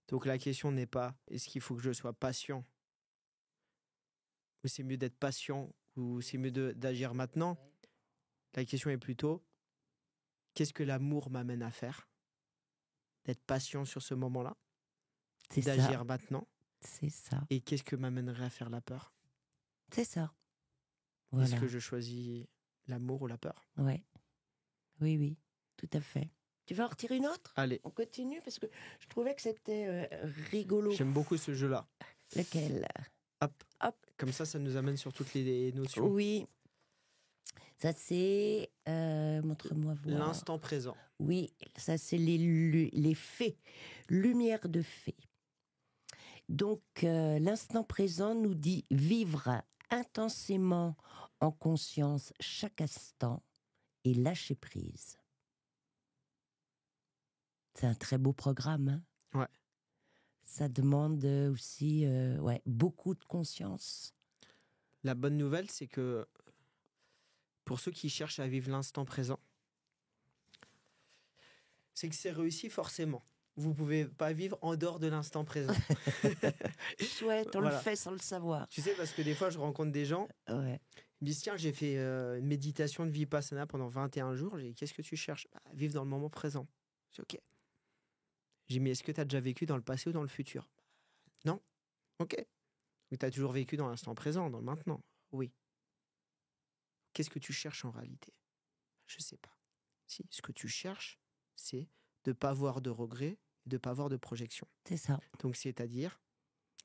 Donc la question n'est pas est-ce qu'il faut que je sois patient ou c'est mieux d'être patient ou c'est mieux d'agir maintenant. La question est plutôt qu'est-ce que l'amour m'amène à faire? D'être patient sur ce moment-là, d'agir maintenant. C'est ça. Et qu'est-ce que m'amènerait à faire la peur? C'est ça. Voilà. Est-ce que je choisis l'amour ou la peur? Ouais. Oui, oui, tout à fait. Tu vas en retirer une autre? Allez. On continue parce que je trouvais que c'était rigolo. J'aime beaucoup ce jeu-là. Lequel? Hop. Hop. Comme ça nous amène sur toutes les notions. Oui. Ça, c'est... montre-moi voir. L'instant présent. Oui, ça, c'est les fées. Lumière de fées. Donc, l'instant présent nous dit vivre intensément en conscience chaque instant et lâcher prise. C'est un très beau programme. Hein. Ouais. Ça demande aussi beaucoup de conscience. La bonne nouvelle, c'est que pour ceux qui cherchent à vivre l'instant présent, c'est que c'est réussi forcément. Vous ne pouvez pas vivre en dehors de l'instant présent. Chouette, on le fait sans le savoir. Tu sais, parce que des fois, je rencontre des gens. Ouais. Ils me disent, tiens, j'ai fait une méditation de Vipassana pendant 21 jours. J'ai dit, qu'est-ce que tu cherches? Vivre dans le moment présent. J'ai dit, ok. J'ai dit, mais est-ce que tu as déjà vécu dans le passé ou dans le futur? Non. Ok. Mais tu as toujours vécu dans l'instant présent, dans le maintenant. Oui. Qu'est-ce que tu cherches en réalité? Je ne sais pas. Si, ce que tu cherches, c'est de ne pas avoir de regrets, de ne pas avoir de projection. C'est ça. Donc, c'est-à-dire,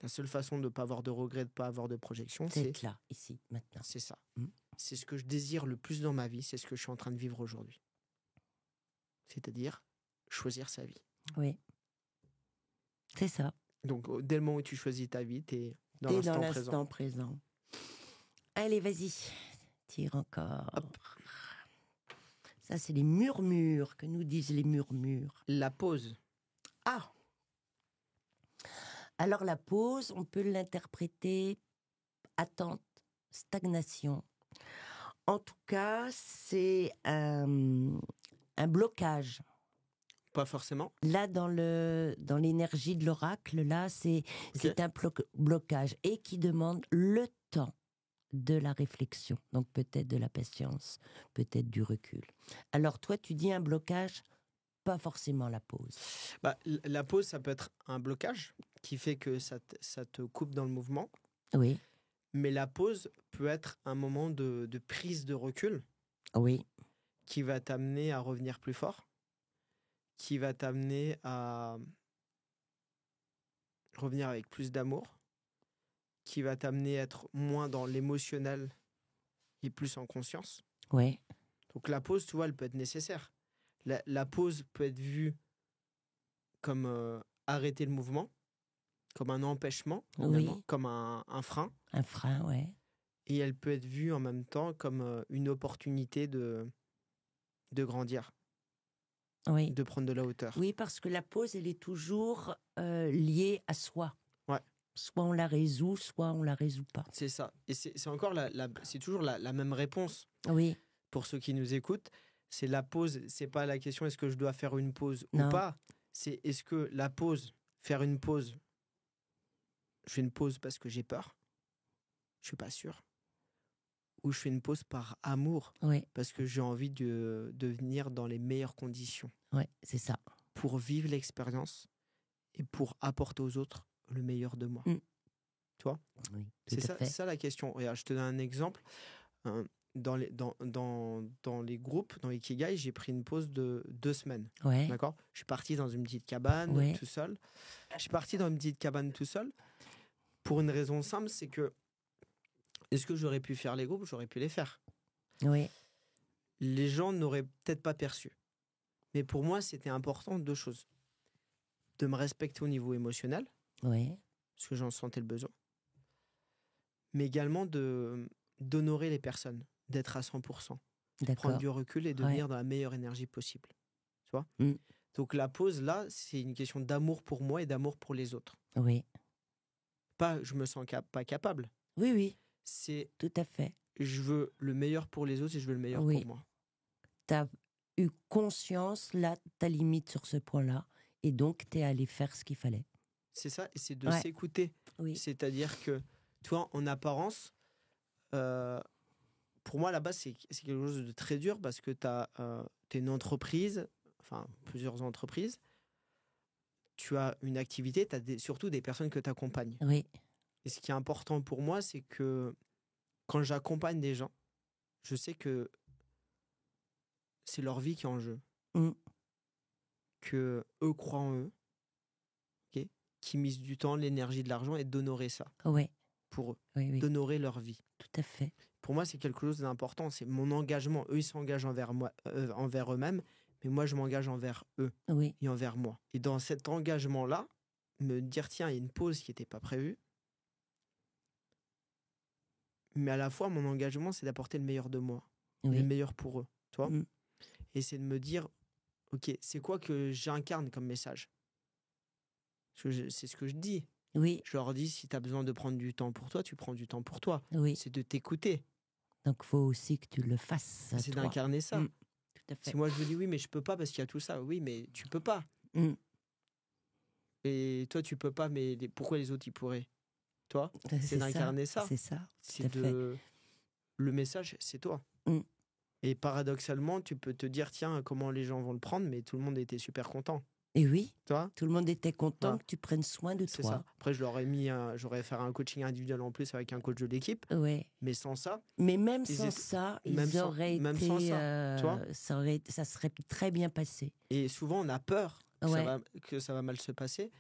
la seule façon de ne pas avoir de regrets, de ne pas avoir de projection, c'est être là, ici, maintenant. C'est ça. C'est ce que je désire le plus dans ma vie, c'est ce que je suis en train de vivre aujourd'hui. C'est-à-dire, choisir sa vie. Oui. C'est ça. Donc, dès le moment où tu choisis ta vie, tu es dans l'instant présent. Allez, vas-y. Tire encore. Hop. Ça, c'est les murmures, que nous disent les murmures. La pause. Ah! Alors, la pause, on peut l'interpréter attente, stagnation. En tout cas, c'est un blocage. Pas forcément. Là, dans l'énergie de l'oracle, là, c'est un blocage et qui demande le temps de la réflexion. Donc, peut-être de la patience, peut-être du recul. Alors, toi, tu dis un blocage, pas forcément la pause. La pause, ça peut être un blocage qui fait que ça te coupe dans le mouvement. Oui. Mais la pause peut être un moment de prise de recul. Oui. Qui va t'amener à revenir plus fort. Qui va t'amener à revenir avec plus d'amour, qui va t'amener à être moins dans l'émotionnel et plus en conscience. Ouais. Donc la pause, tu vois, elle peut être nécessaire. La pause peut être vue comme arrêter le mouvement, comme un empêchement, comme un frein. Un frein, ouais. Et elle peut être vue en même temps comme une opportunité de grandir. Oui. De prendre de la hauteur. Oui, parce que la pause, elle est toujours liée à soi. Ouais. Soit on la résout, soit on la résout pas. C'est ça. Et c'est encore c'est toujours la même réponse. Oui. Pour ceux qui nous écoutent, C'est la pause, c'est pas la question est-ce que je dois faire une pause ou Non. pas. C'est est-ce que la pause, faire une pause, je fais une pause parce que j'ai peur, je suis pas sûr. Ou je fais une pause par amour, Oui, parce que j'ai envie de venir dans les meilleures conditions ouais, c'est ça. pour vivre l'expérience et pour apporter aux autres le meilleur de moi. Mm. Tu vois? Oui, tout C'est à fait. ça la question. Regarde, je te donne un exemple. Hein, dans les groupes, dans Ikigai, j'ai pris une pause de 2 semaines. Ouais, D'accord? Je suis parti dans une petite cabane ouais, tout seul. Je suis parti dans une petite cabane tout seul pour une raison simple, c'est que est-ce que j'aurais pu faire les groupes? J'aurais pu les faire. oui, Les gens n'auraient peut-être pas perçu. Mais pour moi, c'était important 2 choses. De me respecter au niveau émotionnel, oui, parce que j'en sentais le besoin, mais également d'honorer les personnes, d'être à 100%, prendre d'accord. du recul et de Ouais. venir dans la meilleure énergie possible. Tu vois? Mm. Donc la pause, là, c'est une question d'amour pour moi et d'amour pour les autres. Oui, Pas je me sens pas capable, oui, oui, c'est tout à fait. je veux le meilleur pour les autres et je veux le meilleur Oui. pour moi. Tu as eu conscience, là, ta limite sur ce point-là, et donc tu es allé faire ce qu'il fallait. C'est ça, et c'est de Ouais. s'écouter. Oui, C'est-à-dire que, tu vois, en apparence, pour moi, là-bas, c'est quelque chose de très dur parce que t'es une entreprise, enfin, plusieurs entreprises, tu as une activité, tu as surtout des personnes que tu accompagnes. oui, Et ce qui est important pour moi, c'est que quand j'accompagne des gens, je sais que c'est leur vie qui est en jeu, Mm. que eux croient en eux, ok, qu'ils misent du temps, l'énergie, de l'argent et d'honorer ça oui, pour eux, oui, oui, d'honorer leur vie. tout à fait. Pour moi, c'est quelque chose d'important. C'est mon engagement. Eux, ils s'engagent envers moi, envers eux-mêmes, mais moi, je m'engage envers eux Oui, et envers moi. Et dans cet engagement-là, me dire tiens, il y a une pause qui n'était pas prévue, mais à la fois, mon engagement, c'est d'apporter le meilleur de moi, le oui, meilleur pour eux, tu vois. Mm. Et c'est de me dire ok, c'est quoi que j'incarne comme message? Parce que c'est ce que je dis. oui, Je leur dis si tu as besoin de prendre du temps pour toi, tu prends du temps pour toi. oui. C'est de t'écouter, Donc, faut aussi que tu le fasses. c'est toi. d'incarner ça. Mm. Tout à fait. Si moi je vous dis oui, mais je peux pas parce qu'il y a tout ça, oui, mais tu peux pas. Mm. Et toi, tu peux pas, mais pourquoi les autres, ils pourraient? Toi, C'est c'est d'incarner ça. C'est ça. C'est à fait. Le message, c'est toi. Mm. Et paradoxalement, tu peux te dire, tiens, comment les gens vont le prendre, mais tout le monde était super content. Et oui, Tu vois? tout le monde était content Voilà. que tu prennes soin de C'est toi. ça. Après, j'aurais fait un coaching individuel en plus avec un coach de l'équipe, Ouais. mais sans ça, Mais même Ils sans étaient- ça, même ils sans- auraient même été. sans ça, tu vois. Ça serait très bien passé. et souvent on a peur Ouais. que ça va mal se passer,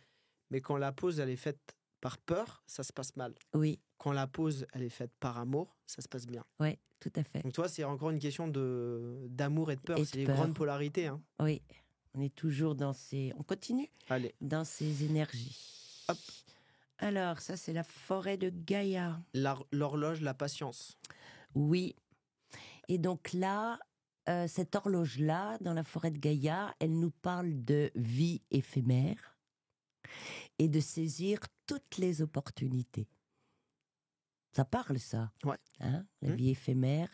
mais quand la pause elle est faite par peur, ça se passe mal. Oui, Quand la pause elle est faite par amour, ça se passe bien. ouais, tout à fait. Donc toi, c'est encore une question d'amour et de peur. Et de C'est les peur. grandes polarités. Hein. Oui, on est toujours dans ces. On continue Allez, dans ces énergies. Hop. Alors, ça, c'est la forêt de Gaïa. l'horloge, la patience. Oui. Et donc là, cette horloge-là, dans la forêt de Gaïa, elle nous parle de vie éphémère et de saisir toutes les opportunités. Ça parle, ça. Ouais. Hein, la Mmh. vie éphémère,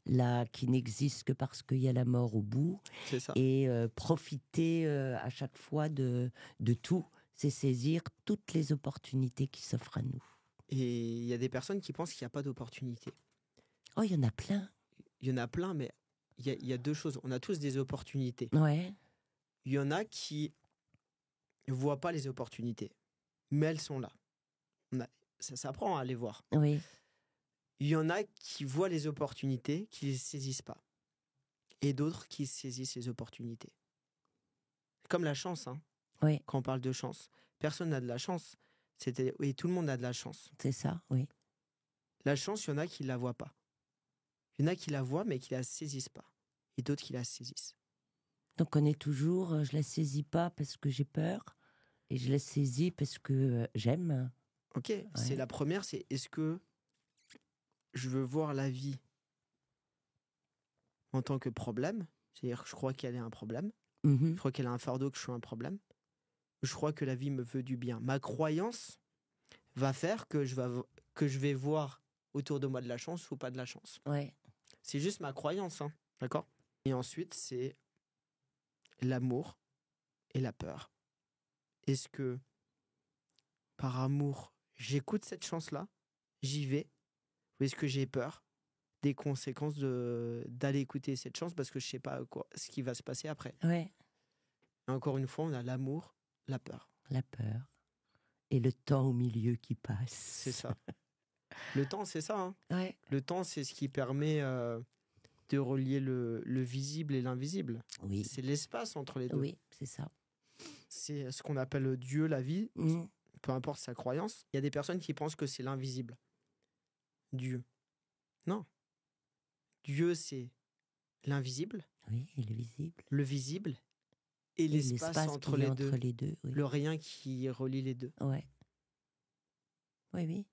là, qui n'existe que parce qu'il y a la mort au bout. C'est ça. Et profiter à chaque fois de tout, c'est saisir toutes les opportunités qui s'offrent à nous. Et il y a des personnes qui pensent qu'il n'y a pas d'opportunité. Oh, il y en a plein. Il y en a plein, mais il y a 2 choses. On a tous des opportunités. Ouais, Il y en a qui ne voient pas les opportunités, mais elles sont là. Ça s'apprend à les voir. oui, Il y en a qui voient les opportunités, qui ne les saisissent pas. Et d'autres qui saisissent les opportunités. C'est comme la chance, hein, oui, quand on parle de chance. Personne n'a de la chance. Oui, tout le monde a de la chance. c'est ça, oui. La chance, il y en a qui ne la voient pas. Il y en a qui la voient, mais qui ne la saisissent pas. Et d'autres qui la saisissent. Donc on est toujours, je la saisis pas parce que j'ai peur, et je la saisis parce que j'aime. Ok, c'est la première, c'est est-ce que je veux voir la vie en tant que problème? C'est-à-dire que je crois qu'elle est un problème. Mhm. Je crois qu'elle a un fardeau, que je suis un problème. Je crois que la vie me veut du bien. Ma croyance va faire que je vais voir autour de moi de la chance ou pas de la chance. Ouais, C'est juste ma croyance, hein, d'accord? Et ensuite, c'est l'amour et la peur. Est-ce que par amour, j'écoute cette chance-là, j'y vais, ou est-ce que j'ai peur des conséquences d'aller écouter cette chance parce que je sais pas ce qui va se passer après. Ouais, Et encore une fois, on a l'amour, la peur. la peur. Et le temps au milieu qui passe. C'est ça. Le temps, c'est ça. Hein. Ouais. Le temps, c'est ce qui permet de relier le visible et l'invisible. Oui. C'est l'espace entre les deux. Oui, c'est ça. C'est ce qu'on appelle Dieu, la vie, Mmh. peu importe sa croyance. Il y a des personnes qui pensent que c'est l'invisible. Dieu. Non. Dieu, c'est l'invisible, Oui, et le visible. le visible et Et l'espace entre qu'il y a les deux. entre les deux, oui. Le rien qui relie les deux. Ouais. Oui, oui.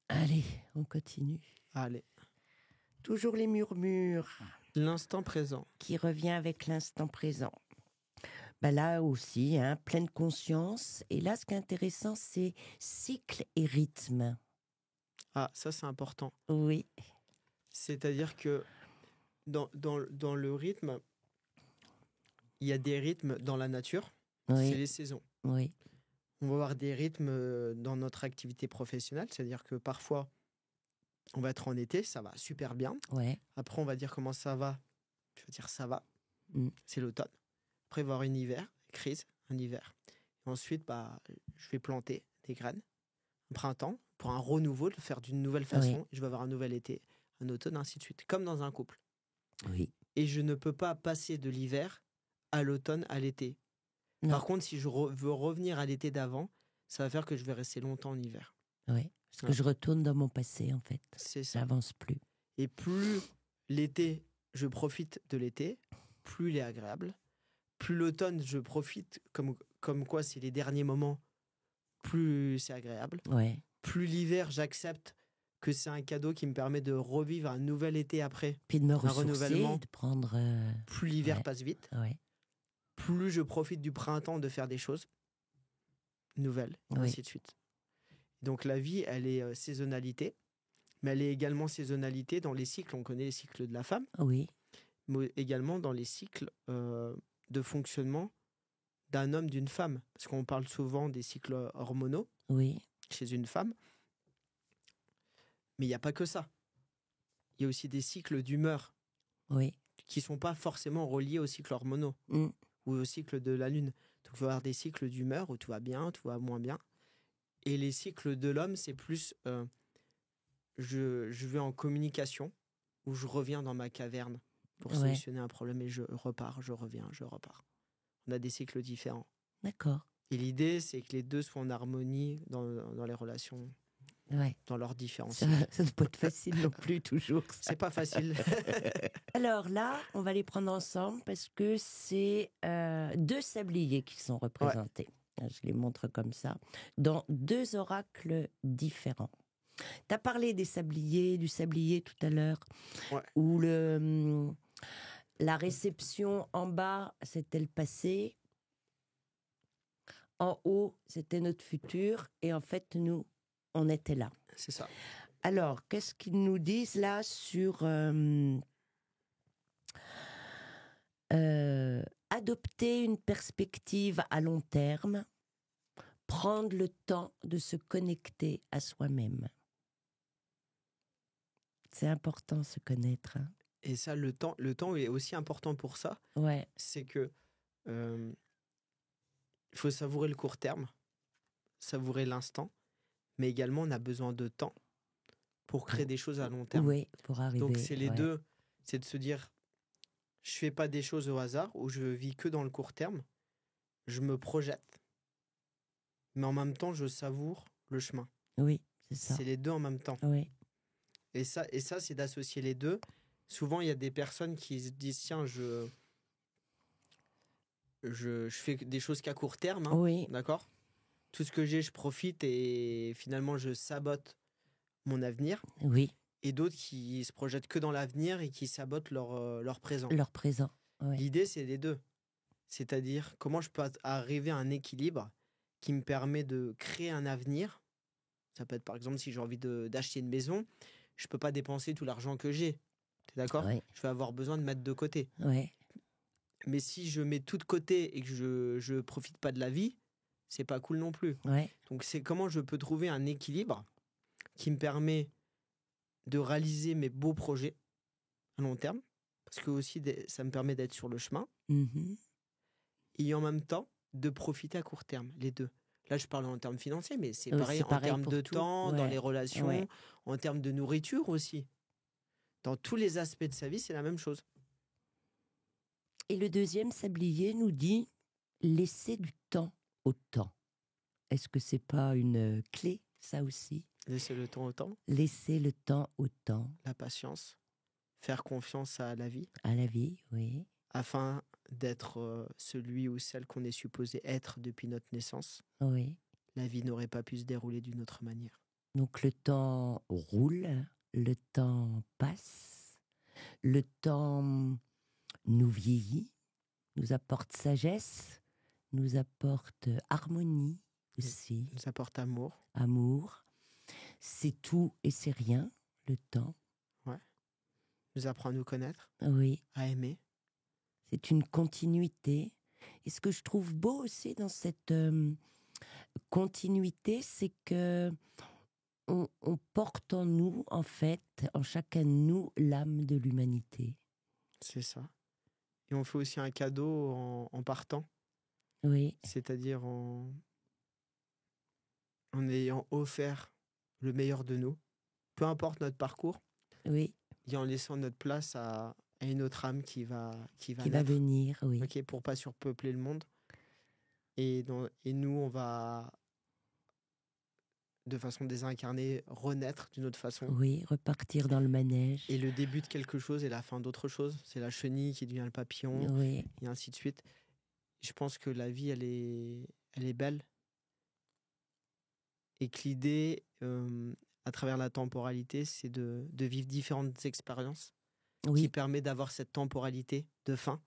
Allez, on continue. Allez. Toujours les murmures L'instant présent. qui revient avec l'instant présent. Bah là aussi, hein, pleine conscience. Et là, ce qui est intéressant, c'est cycle et rythme. Ah, ça, c'est important. Oui. C'est-à-dire que dans le rythme, il y a des rythmes dans la nature. C'est Oui. les saisons. Oui. On va avoir des rythmes dans notre activité professionnelle. C'est-à-dire que parfois, on va être en été, ça va super bien. Ouais. Après, on va dire comment ça va. Je veux dire, ça va. Mm. C'est l'automne. Après, il va y avoir une hiver, crise, un hiver. Et ensuite, je vais planter des graines. Un printemps, pour un renouveau, le faire d'une nouvelle façon. Oui. Je vais avoir un nouvel été, un automne, ainsi de suite. Comme dans un couple. Oui. Et je ne peux pas passer de l'hiver à l'automne, à l'été. Non. Par contre, si je veux revenir à l'été d'avant, ça va faire que je vais rester longtemps en hiver. Oui. Parce que Ouais. je retourne dans mon passé, en fait. C'est ça. J'avance plus. Et plus l'été, je profite de l'été, plus il est agréable. Plus l'automne, je profite comme quoi c'est les derniers moments, plus c'est agréable. Ouais. Plus l'hiver, j'accepte que c'est un cadeau qui me permet de revivre un nouvel été après. Puis de me renouvellement. ressourcer, de prendre... Plus l'hiver Ouais. passe vite. Ouais. Plus je profite du printemps de faire des choses nouvelles, et Oui. ainsi de suite. Donc la vie, elle est saisonnalité, mais elle est également saisonnalité dans les cycles. On connaît les cycles de la femme, Oui. mais également dans les cycles de fonctionnement d'un homme, d'une femme. Parce qu'on parle souvent des cycles hormonaux Oui. chez une femme, mais il n'y a pas que ça. Il y a aussi des cycles d'humeur Oui. qui ne sont pas forcément reliés aux cycles hormonaux Mm. ou au cycle de la lune. Donc il va y avoir des cycles d'humeur où tout va bien, tout va moins bien. Et les cycles de l'homme, c'est plus je vais en communication, où je reviens dans ma caverne pour Ouais. solutionner un problème et je repars, je reviens, je repars. On a des cycles différents. D'accord. Et l'idée, c'est que les deux soient en harmonie dans les relations, Ouais. dans leurs différences. Ça ne peut pas être facile non plus, toujours. ça. C'est pas facile. Alors là, on va les prendre ensemble parce que c'est deux sabliers qui sont représentés. Je les montre comme ça, dans deux oracles différents. Tu as parlé du sablier tout à l'heure, Ouais. où la réception en bas, c'était le passé. En haut, c'était notre futur. Et en fait, nous, on était là. C'est ça. Alors, qu'est-ce qu'ils nous disent là sur adopter une perspective à long terme, prendre le temps de se connecter à soi-même. C'est important se connaître. Hein. Et ça, le temps est aussi important pour ça. Ouais, C'est que il faut savourer le court terme, savourer l'instant, mais également on a besoin de temps pour créer des choses à long terme. oui, pour arriver. Donc c'est les ouais. deux, c'est de se dire, je fais pas des choses au hasard ou je vis que dans le court terme, je me projette, mais en même temps je savoure le chemin. Oui, c'est ça. C'est les deux en même temps. Oui, Et ça c'est d'associer les deux. Souvent il y a des personnes qui se disent, tiens, je fais des choses qu'à court terme, hein, oui, d'accord ? Tout ce que j'ai, je profite et finalement je sabote mon avenir. oui, Et d'autres qui se projettent que dans l'avenir et qui sabotent leur présent. leur présent. Oui, L'idée, c'est les deux. C'est-à-dire, comment je peux arriver à un équilibre qui me permet de créer un avenir. Ça peut être, par exemple, si j'ai envie d'acheter une maison, je ne peux pas dépenser tout l'argent que j'ai. T'es d'accord? Ouais. Je vais avoir besoin de mettre de côté. Ouais. Mais si je mets tout de côté et que je profite pas de la vie, c'est pas cool non plus. Ouais. Donc c'est comment je peux trouver un équilibre qui me permet de réaliser mes beaux projets à long terme, parce que aussi ça me permet d'être sur le chemin, Mhm. et en même temps de profiter à court terme, les deux. Là, je parle en termes financiers, mais c'est Ouais, pareil c'est en pareil termes pour de tout. temps, dans Ouais. les relations, Ouais. en termes de nourriture aussi. Dans tous les aspects de sa vie, c'est la même chose. Et le deuxième sablier nous dit laisser du temps au temps. Est-ce que c'est pas une clé, ça aussi? Laisser le temps au temps, Laisser le temps au temps, la patience, faire confiance à la vie, à la vie, oui. afin d'être celui ou celle qu'on est supposé être depuis notre naissance. Oui. La vie n'aurait pas pu se dérouler d'une autre manière. Donc le temps roule, le temps passe, le temps nous vieillit, nous apporte sagesse, nous apporte harmonie aussi, Il nous apporte amour, amour. C'est tout et c'est rien, le temps. ouais. Nous apprend à nous connaître, Oui, à aimer. c'est une continuité. Et ce que je trouve beau aussi dans cette continuité, c'est que on porte en nous, en fait, en chacun de nous, l'âme de l'humanité. C'est ça. Et on fait aussi un cadeau en partant, Oui, c'est-à-dire en ayant offert le meilleur de nous, peu importe notre parcours, oui, et en laissant notre place à une autre âme qui va qui va naître, venir, oui. ok, pour pas surpeupler le monde. Et nous, on va, de façon désincarnée, renaître d'une autre façon. Oui, repartir dans le manège. Et le début de quelque chose et la fin d'autre chose. C'est la chenille qui devient le papillon, Oui, et ainsi de suite. Je pense que la vie, elle est belle. Et que l'idée, à travers la temporalité, c'est de vivre différentes expériences qui oui, permet d'avoir cette temporalité de fin,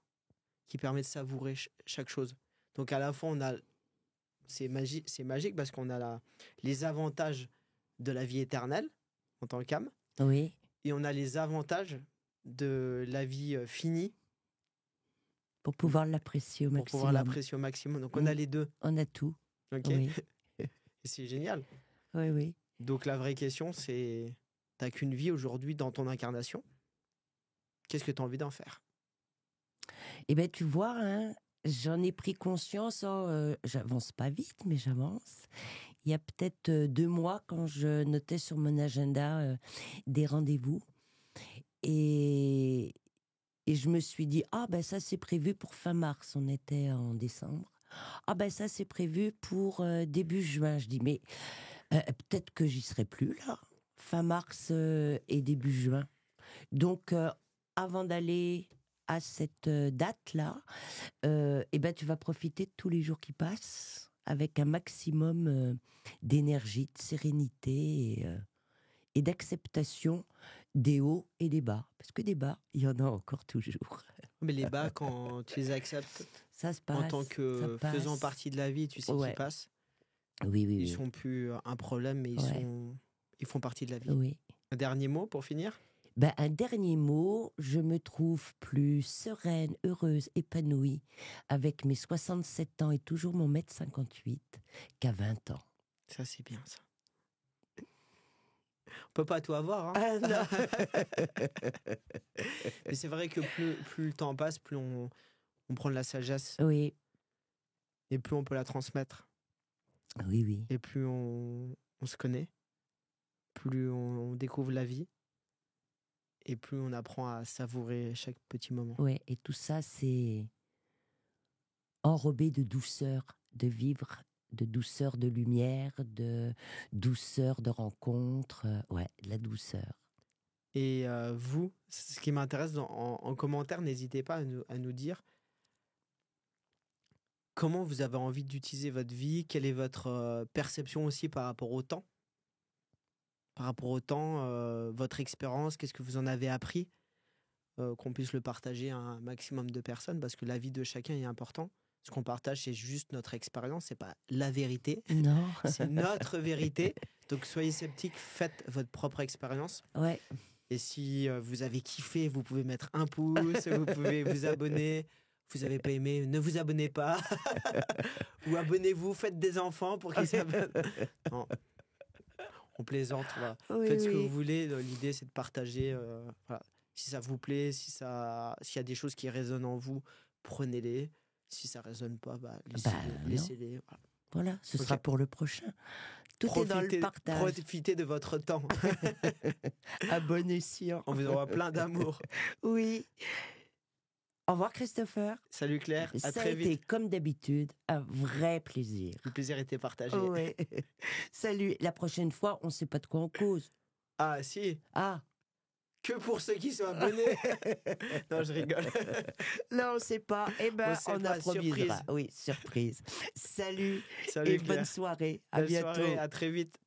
qui permet de savourer chaque chose. Donc à la fois, c'est magique parce qu'on a les avantages de la vie éternelle en tant qu'âme, oui, et on a les avantages de la vie finie pour pouvoir l'apprécier au pour pouvoir maximum. l'apprécier au maximum. Donc on a les deux. On a tout. Ok. Oui, Et c'est génial. oui, oui. Donc la vraie question, c'est, t'as qu'une vie aujourd'hui dans ton incarnation. Qu'est-ce que tu as envie d'en faire? Eh bien, tu vois, hein, j'en ai pris conscience. J'avance pas vite, mais j'avance. Il y a peut-être 2 mois, quand je notais sur mon agenda des rendez-vous. Et je me suis dit, ah ben ça c'est prévu pour fin mars, on était en décembre. Ah ben ça c'est prévu pour début juin. Je dis, mais peut-être que j'y serai plus là, fin mars et début juin. Donc avant d'aller à cette date-là, eh ben tu vas profiter de tous les jours qui passent avec un maximum d'énergie, de sérénité et d'acceptation des hauts et des bas. Parce que des bas, il y en a encore toujours. Mais les bas, quand tu les acceptes Ça se en passe. tant que ça faisant passe. partie de la vie, tu sais Ouais. qu'ils passent. Oui, oui, Ils oui. sont plus un problème, mais Ouais. ils font partie de la vie. Oui. Un dernier mot pour finir? Ben, un dernier mot, je me trouve plus sereine, heureuse, épanouie avec mes 67 ans et toujours mon 1,58 m qu'à 20 ans. Ça, c'est bien, ça. On peut pas tout avoir, hein. Ah non. Mais c'est vrai que plus le temps passe, plus on prend de la sagesse Oui, et plus on peut la transmettre. oui, oui. Et plus on se connaît, plus on découvre la vie et plus on apprend à savourer chaque petit moment. Ouais, et tout ça, c'est enrobé de douceur, de vivre, de douceur de lumière, de douceur de rencontre. Ouais, de la douceur. Et vous, ce qui m'intéresse en commentaire, n'hésitez pas à nous dire comment vous avez envie d'utiliser votre vie, quelle est votre perception aussi par rapport au temps. Par rapport au temps, votre expérience, qu'est-ce que vous en avez appris, qu'on puisse le partager à un maximum de personnes, parce que la vie de chacun est important. Ce qu'on partage, c'est juste notre expérience, c'est pas la vérité, Non. c'est notre vérité. Donc soyez sceptiques, faites votre propre expérience. Ouais. Et si vous avez kiffé, vous pouvez mettre un pouce, vous pouvez vous abonner. Vous n'avez pas aimé, ne vous abonnez pas. Ou abonnez-vous, faites des enfants pour qu'ils s'abonnent. Non, on plaisante. Voilà. Oui, Faites ce que oui. vous voulez. L'idée, c'est de partager. Voilà. Si ça vous plaît, s'il y a des choses qui résonnent en vous, prenez-les. Si ça ne résonne pas, non. laissez-les. Voilà. Voilà, ce Ok. sera pour le prochain. Tout est dans le partage. Profitez de votre temps. À bon escient. On vous envoie plein d'amour. Oui. Au revoir Christopher. Salut Claire, à Ça a très été, vite. comme d'habitude, un vrai plaisir. Le plaisir était partagé. Ouais. Salut. La prochaine fois, on ne sait pas de quoi on cause. Ah si, Ah, que pour ceux qui sont abonnés. Non, je rigole. là, on ne sait pas. Eh ben, sait on pas, improvisera. surprise. Oui, surprise. Salut Salut et Claire. bonne soirée. À Belle bientôt. soirée, à très vite.